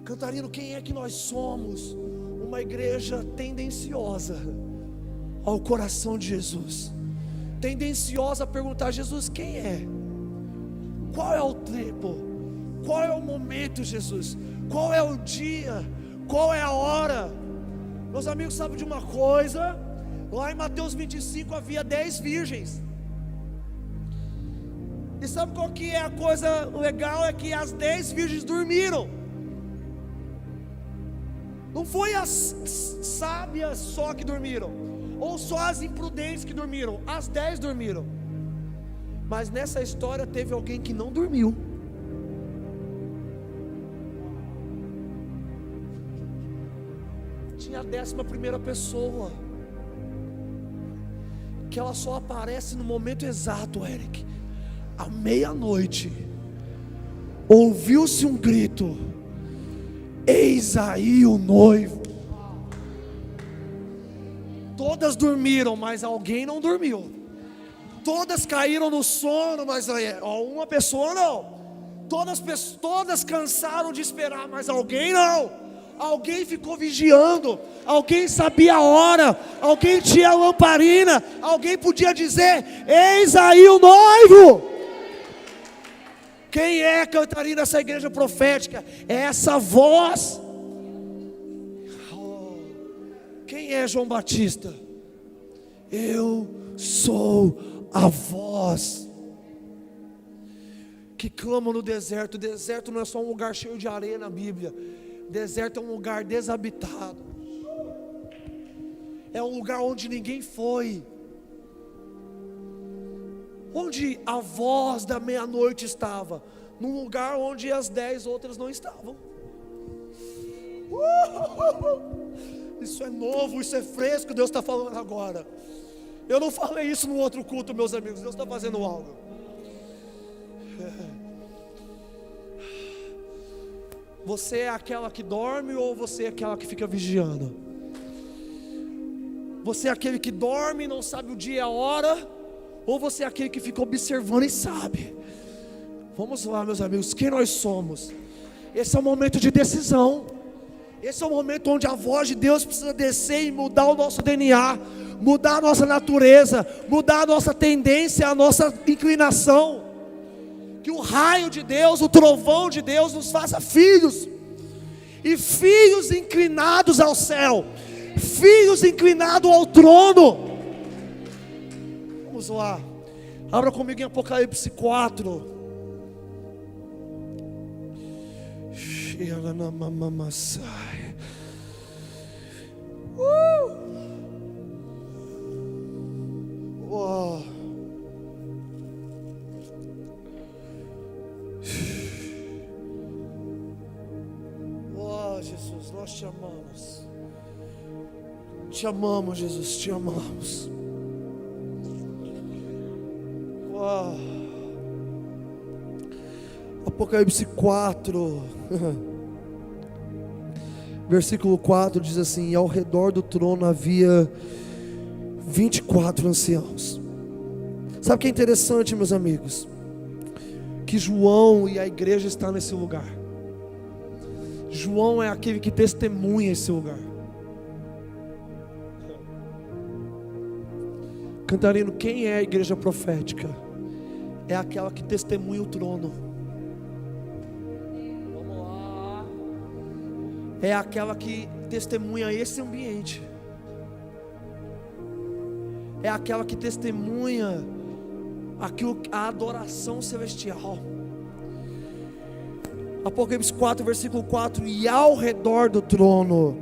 Speaker 1: Cantarino, quem é que nós somos? Uma igreja tendenciosa ao coração de Jesus, tendenciosa a perguntar: Jesus, quem é? Qual é o tempo? Qual é o momento, Jesus? Qual é o dia? Qual é a hora? Meus amigos, sabem de uma coisa? Lá em Mateus 25 havia 10 virgens. E sabe qual que é a coisa legal? É que as 10 virgens dormiram. Não foi as sábias só que dormiram, ou só as imprudentes que dormiram. As 10 dormiram. Mas nessa história teve alguém que não dormiu. Tinha a 11ª pessoa, que ela só aparece no momento exato, Eric. À meia-noite ouviu-se um grito: eis aí o noivo. Todas dormiram, mas alguém não dormiu. Todas caíram no sono, mas uma pessoa não. Todas cansaram de esperar, mas alguém não. Alguém ficou vigiando. Alguém sabia a hora. Alguém tinha a lamparina. Alguém podia dizer: eis aí o noivo. Quem é, Cantarina, essa igreja profética? É essa voz. Quem é João Batista? Eu sou a voz que clama no deserto. O deserto não é só um lugar cheio de areia na Bíblia. O deserto é um lugar desabitado. É um lugar onde ninguém foi. Onde a voz da meia-noite estava? Num lugar onde as 10 outras não estavam. Isso é novo, isso é fresco, Deus está falando agora. Eu não falei isso no outro culto, meus amigos. Deus está fazendo algo. Você é aquela que dorme ou você é aquela que fica vigiando? Você é aquele que dorme e não sabe o dia e a hora, ou você é aquele que fica observando e sabe? Vamos lá, meus amigos, quem nós somos? Esse é o momento de decisão. Esse é o momento onde a voz de Deus precisa descer e mudar o nosso DNA, mudar a nossa natureza, mudar a nossa tendência, a nossa inclinação. Que o raio de Deus, o trovão de Deus nos faça filhos, e filhos inclinados ao céu, filhos inclinados ao trono. Vamos lá, abra comigo em Apocalipse 4. Uau. Oh, Jesus, nós te amamos. Te amamos, Jesus, te amamos. Oh. Apocalipse 4. versículo 4 diz assim: e ao redor do trono havia 24 anciãos. Sabe o que é interessante, meus amigos? Que João e a igreja estão nesse lugar. João é aquele que testemunha esse lugar. Cantarino, quem é a igreja profética? É aquela que testemunha o trono. Vamos lá. É aquela que testemunha esse ambiente. É aquela que testemunha a adoração celestial. Apocalipse 4, versículo 4: e ao redor do trono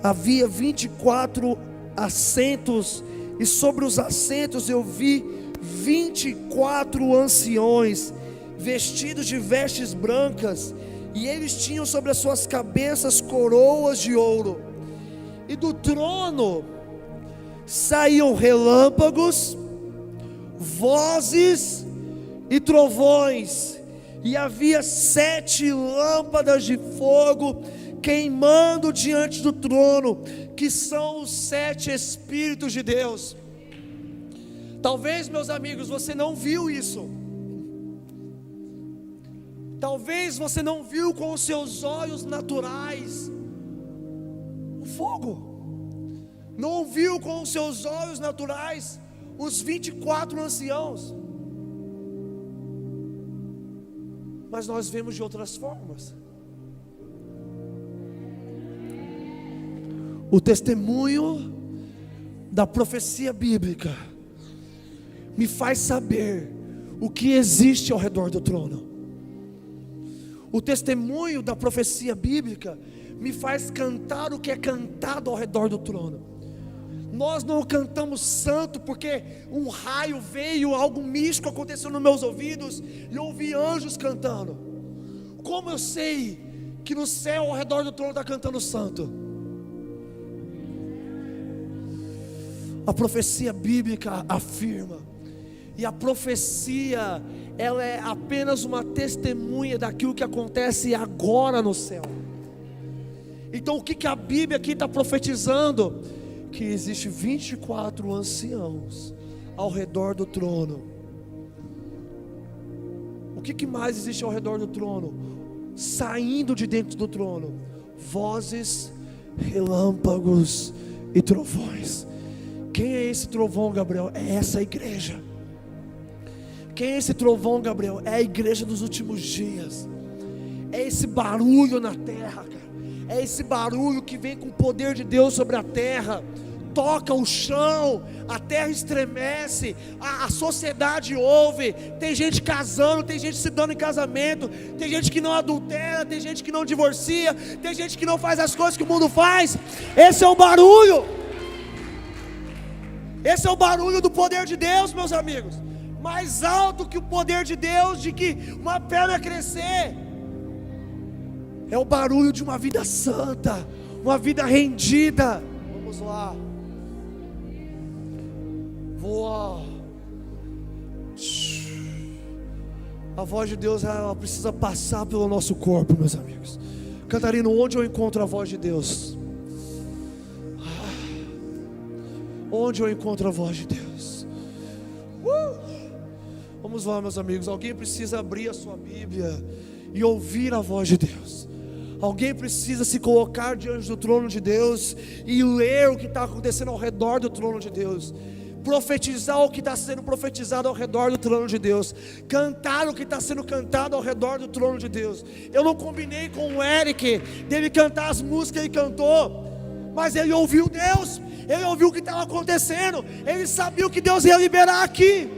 Speaker 1: havia 24 assentos, e sobre os assentos eu vi 24 anciões, vestidos de vestes brancas, e eles tinham sobre as suas cabeças coroas de ouro, e do trono saíam relâmpagos, vozes e trovões, e havia 7 lâmpadas de fogo queimando diante do trono, que são os 7 Espíritos de Deus. Talvez, meus amigos, você não viu isso. Talvez você não viu com os seus olhos naturais o fogo. Não viu com os seus olhos naturais os 24 anciãos. Mas nós vemos de outras formas. O testemunho da profecia bíblica me faz saber o que existe ao redor do trono. O testemunho da profecia bíblica me faz cantar o que é cantado ao redor do trono. Nós não cantamos santo porque um raio veio, algo místico aconteceu nos meus ouvidos e eu ouvi anjos cantando. Como eu sei que no céu ao redor do trono está cantando santo? A profecia bíblica afirma. E a profecia, ela é apenas uma testemunha daquilo que acontece agora no céu. Então o que a Bíblia aqui está profetizando? Que existe 24 anciãos ao redor do trono. O que mais existe ao redor do trono? Saindo de dentro do trono, vozes, relâmpagos e trovões. Quem é esse trovão, Gabriel? É essa igreja. Quem é esse trovão, Gabriel? É a igreja dos últimos dias. É esse barulho na terra, cara. É esse barulho que vem com o poder de Deus sobre a terra. Toca o chão, a terra estremece, a sociedade ouve. Tem gente casando, tem gente se dando em casamento, tem gente que não adultera, tem gente que não divorcia, tem gente que não faz as coisas que o mundo faz. Esse é o barulho. Esse é o barulho do poder de Deus, meus amigos. Mais alto que o poder de Deus, de que uma pedra crescer, é o barulho de uma vida santa, uma vida rendida. Vamos lá. Voa. A voz de Deus, ela precisa passar pelo nosso corpo, meus amigos. Cantarino, onde eu encontro a voz de Deus? Onde eu encontro a voz de Deus? Vamos lá, meus amigos. Alguém precisa abrir a sua Bíblia e ouvir a voz de Deus. Alguém precisa se colocar diante do trono de Deus e ler o que está acontecendo ao redor do trono de Deus. Profetizar o que está sendo profetizado ao redor do trono de Deus. Cantar o que está sendo cantado ao redor do trono de Deus. Eu não combinei com o Eric dele cantar as músicas que ele cantou, mas ele ouviu Deus. Ele ouviu o que estava acontecendo. Ele sabia o que Deus ia liberar aqui.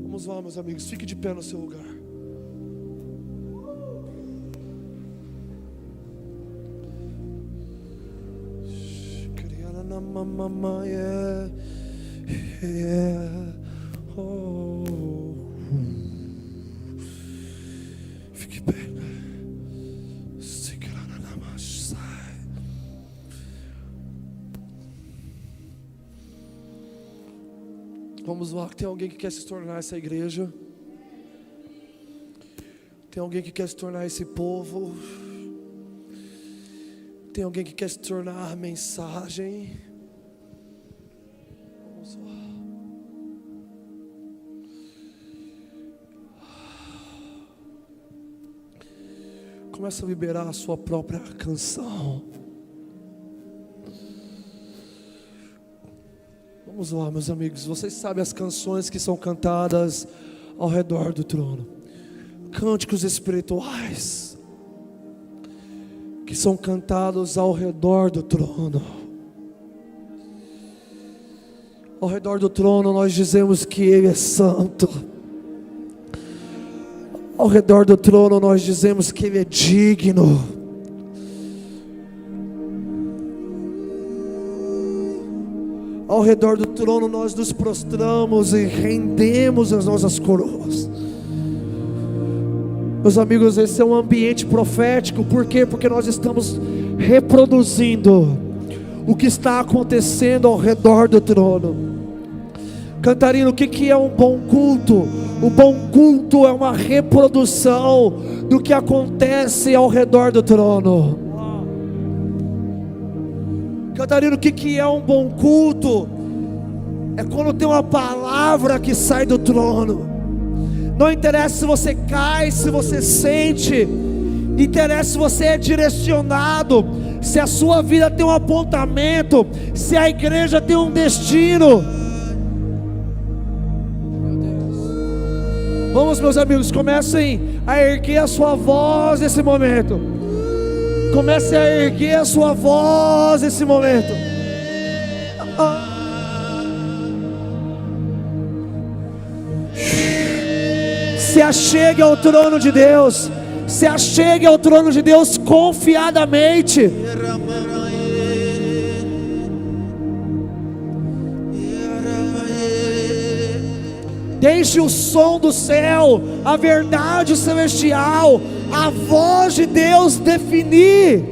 Speaker 1: Vamos lá, meus amigos. Fique de pé no seu lugar. Fique bem. Vamos lá, tem alguém que quer se tornar essa igreja? Tem alguém que quer se tornar esse povo? Tem alguém que quer se tornar a mensagem? Vamos lá. Começa a liberar a sua própria canção. Vamos lá, meus amigos. Vocês sabem as canções que são cantadas ao redor do trono. Cânticos espirituais que são cantados ao redor do trono. Ao redor do trono nós dizemos que Ele é santo. Ao redor do trono nós dizemos que Ele é digno. Ao redor do trono nós nos prostramos e rendemos as nossas coroas. Meus amigos, esse é um ambiente profético. Por quê? Porque nós estamos reproduzindo o que está acontecendo ao redor do trono. Cantarino, o que é um bom culto? O bom culto é uma reprodução do que acontece ao redor do trono. Cantarino, o que é um bom culto? É quando tem uma palavra que sai do trono. Não interessa se você cai, se você sente, interessa se você é direcionado, se a sua vida tem um apontamento, se a igreja tem um destino. Vamos, meus amigos, comecem a erguer a sua voz nesse momento. Comecem a erguer a sua voz nesse momento. Se achegue ao trono de Deus. Se achegue ao trono de Deus confiadamente. Deixe o som do céu, a verdade celestial, a voz de Deus definir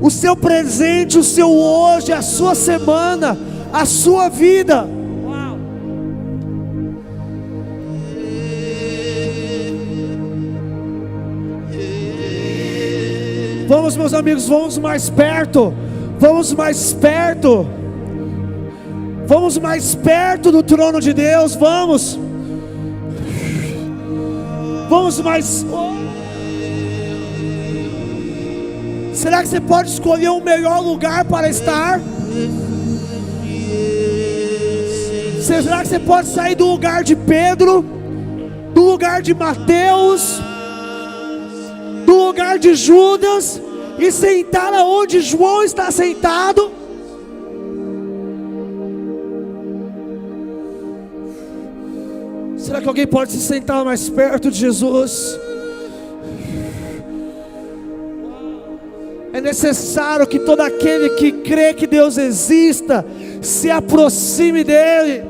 Speaker 1: o seu presente, o seu hoje, a sua semana, a sua vida. Vamos, meus amigos, vamos mais perto. Vamos mais perto. Vamos mais perto do trono de Deus. Vamos. Vamos mais. Será que você pode escolher um melhor lugar para estar? Será que você pode sair do lugar de Pedro, do lugar de Mateus, do lugar de Judas e sentar aonde João está sentado? Será que alguém pode se sentar mais perto de Jesus? É necessário que todo aquele que crê que Deus exista se aproxime dele.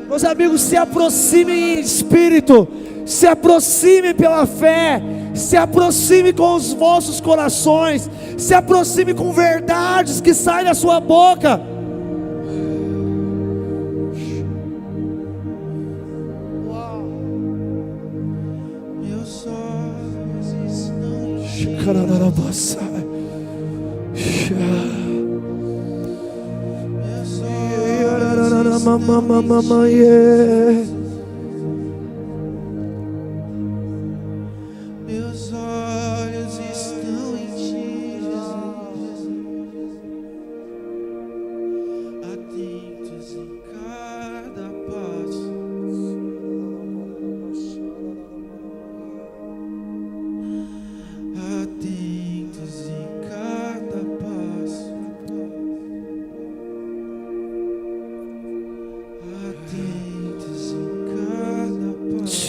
Speaker 1: Meus amigos, se aproximem em espírito, se aproxime pela fé, se aproxime com os vossos corações, se aproxime com verdades que saem da sua boca. Meus olhos estão Meus olhos estão em ti, Jesus, atentos em cada passo, atentos em cada passo, atentos em cada passo.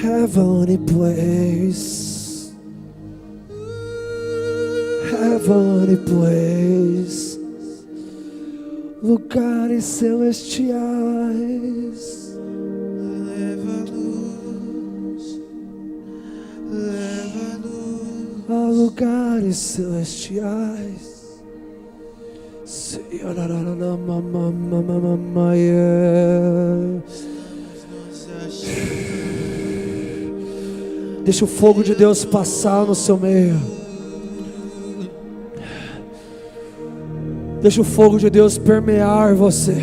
Speaker 1: Heavenly place, heavenly place, lugares celestiais. A lugares celestiais. Deixa o fogo de Deus passar no seu meio. Deixa o fogo de Deus permear você.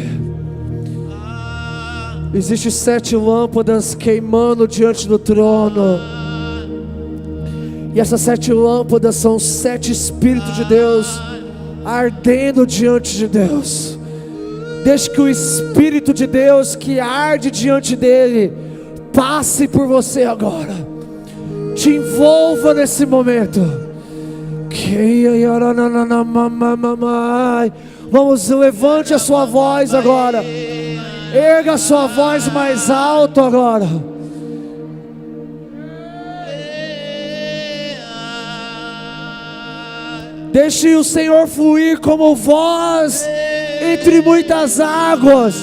Speaker 1: Existem 7 lâmpadas queimando diante do trono. E essas 7 lâmpadas são 7 Espíritos de Deus ardendo diante de Deus. Deixe que o Espírito de Deus que arde diante dele passe por você agora, te envolva nesse momento. Vamos, levante a sua voz agora, erga a sua voz mais alto agora. Deixe o Senhor fluir como voz entre muitas águas.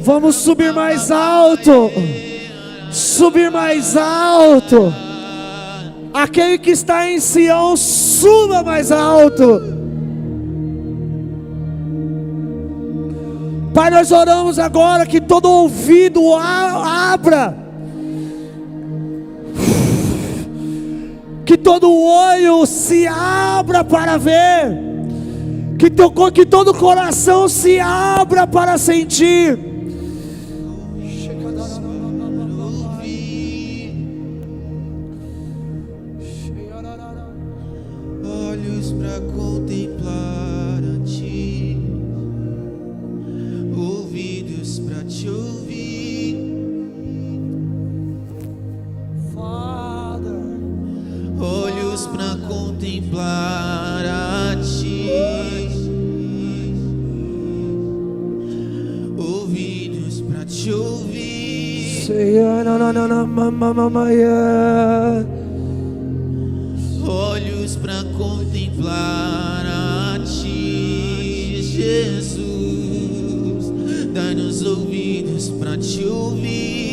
Speaker 1: Vamos subir mais alto. Subir mais alto. Aquele que está em Sião, suba mais alto. Pai, nós oramos agora que todo ouvido abra. Que todo olho se abra para ver, que todo coração se abra para sentir.
Speaker 2: Olhos para contemplar a Ti, ouvidos para Te ouvir. Olhos para contemplar a Ti, ouvidos para Te ouvir. Olhos para contemplar a Ti, Jesus. Dai-nos ouvidos para Te ouvir.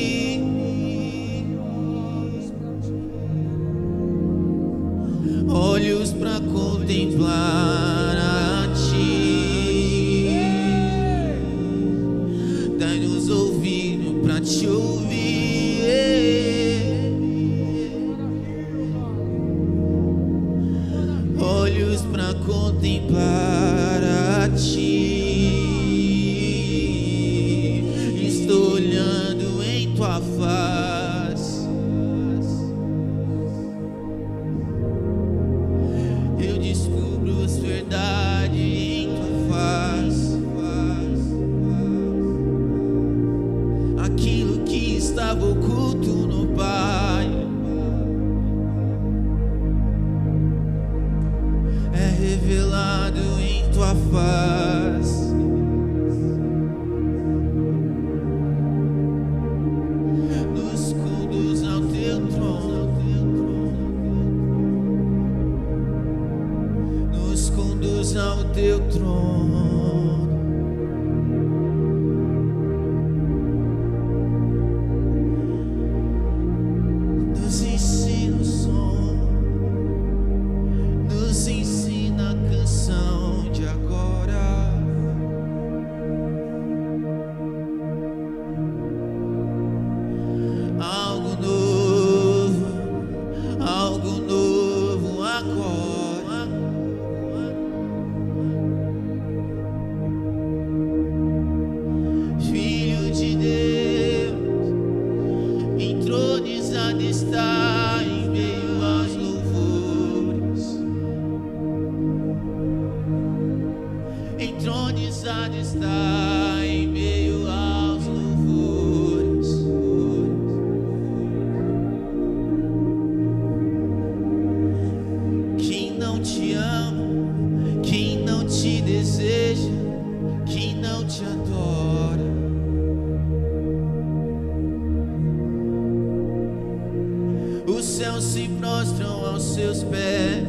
Speaker 2: Olhos para contemplar a Ti, dai-nos ouvido para Te ouvir. Olhos para contemplar a Ti, estou olhando em Tua face. Eu descubro as verdades em Tua face. Aquilo que estava oculto no Pai é revelado em Tua face. Nos conduz ao Teu trono. Nos conduz ao Teu trono. Nos ensina o som, nos ensina a canção de agora. Algo novo agora. Filho de Deus, entronizado está em meio aos louvores. Entronizado está em meio aos louvores. Quem não te Os céus se prostram aos seus pés.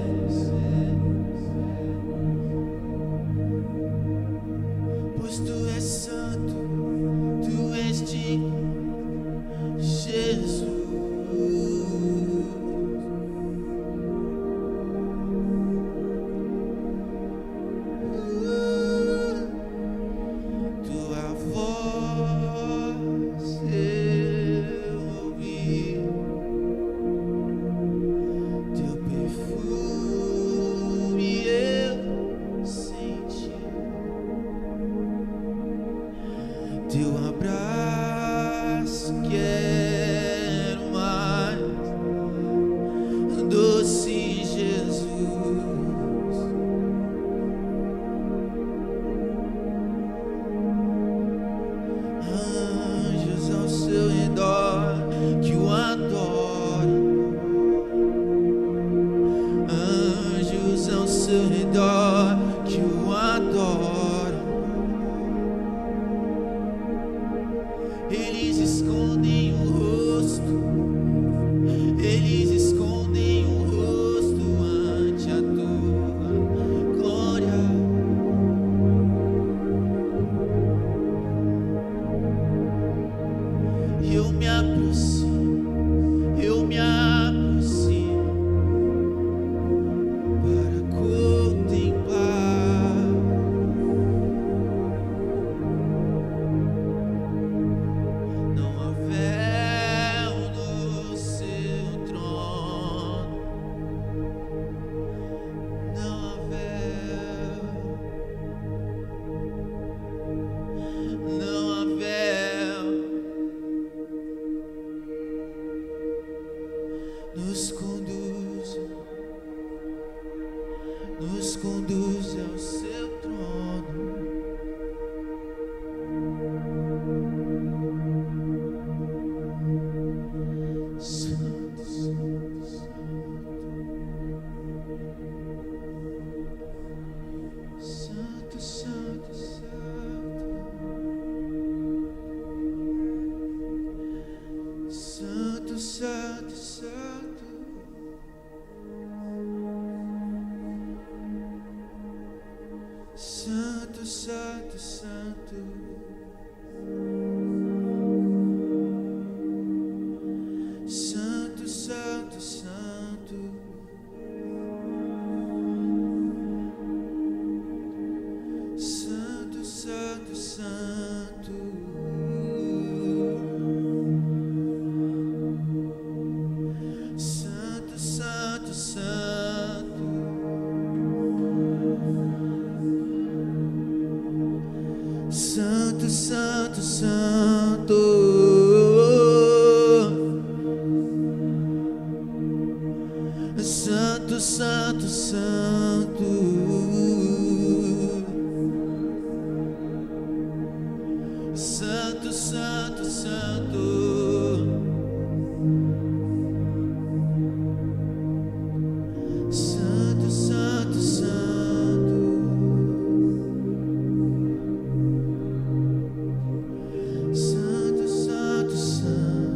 Speaker 2: Pois tu és santo, tu és digno, Jesus. Tua voz eu ouvi, teu perfume eu senti, teu abraço quero mais, doce Jesus. Anjos ao seu redor que o adoram, anjos ao seu redor que o adoram. Eles escondem o rosto, eles escondem o rosto ante a tua glória. E eu me aproximo para contemplar. Não há véu no seu trono, não há véu, não há véu. Nos conduz ao seu trono. Santo, santo, santo, santo, santo, santo, santo, santo. Santo, santo, santo. Santo, santo, santo. Santo, santo, santo. Santo, santo, santo. Santo, santo, santo. Santo, santo, santo. Santo, santo, santo. Santo, santo, santo. Santo, santo, santo.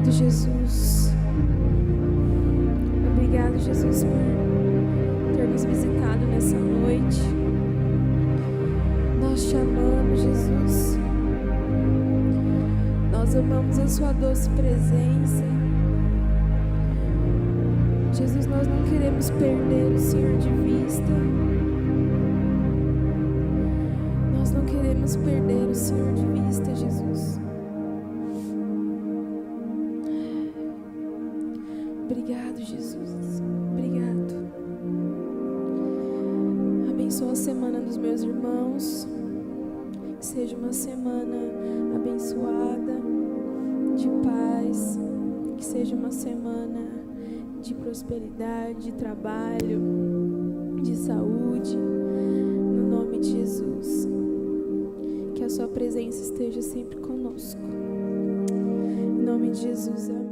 Speaker 3: Obrigado, Jesus. Obrigado, Jesus, por ter nos visitado nessa noite. Nós te amamos, Jesus. Nós amamos a sua doce presença. Jesus, nós não queremos perder o Senhor de vista. Nós não queremos perder o Senhor de vista, Jesus. Obrigado, Jesus. Obrigado. Abençoa a semana dos meus irmãos. Que seja uma semana abençoada, de paz. Que seja uma semana de prosperidade, de trabalho, de saúde. No nome de Jesus. Que a sua presença esteja sempre conosco. Em nome de Jesus, amém.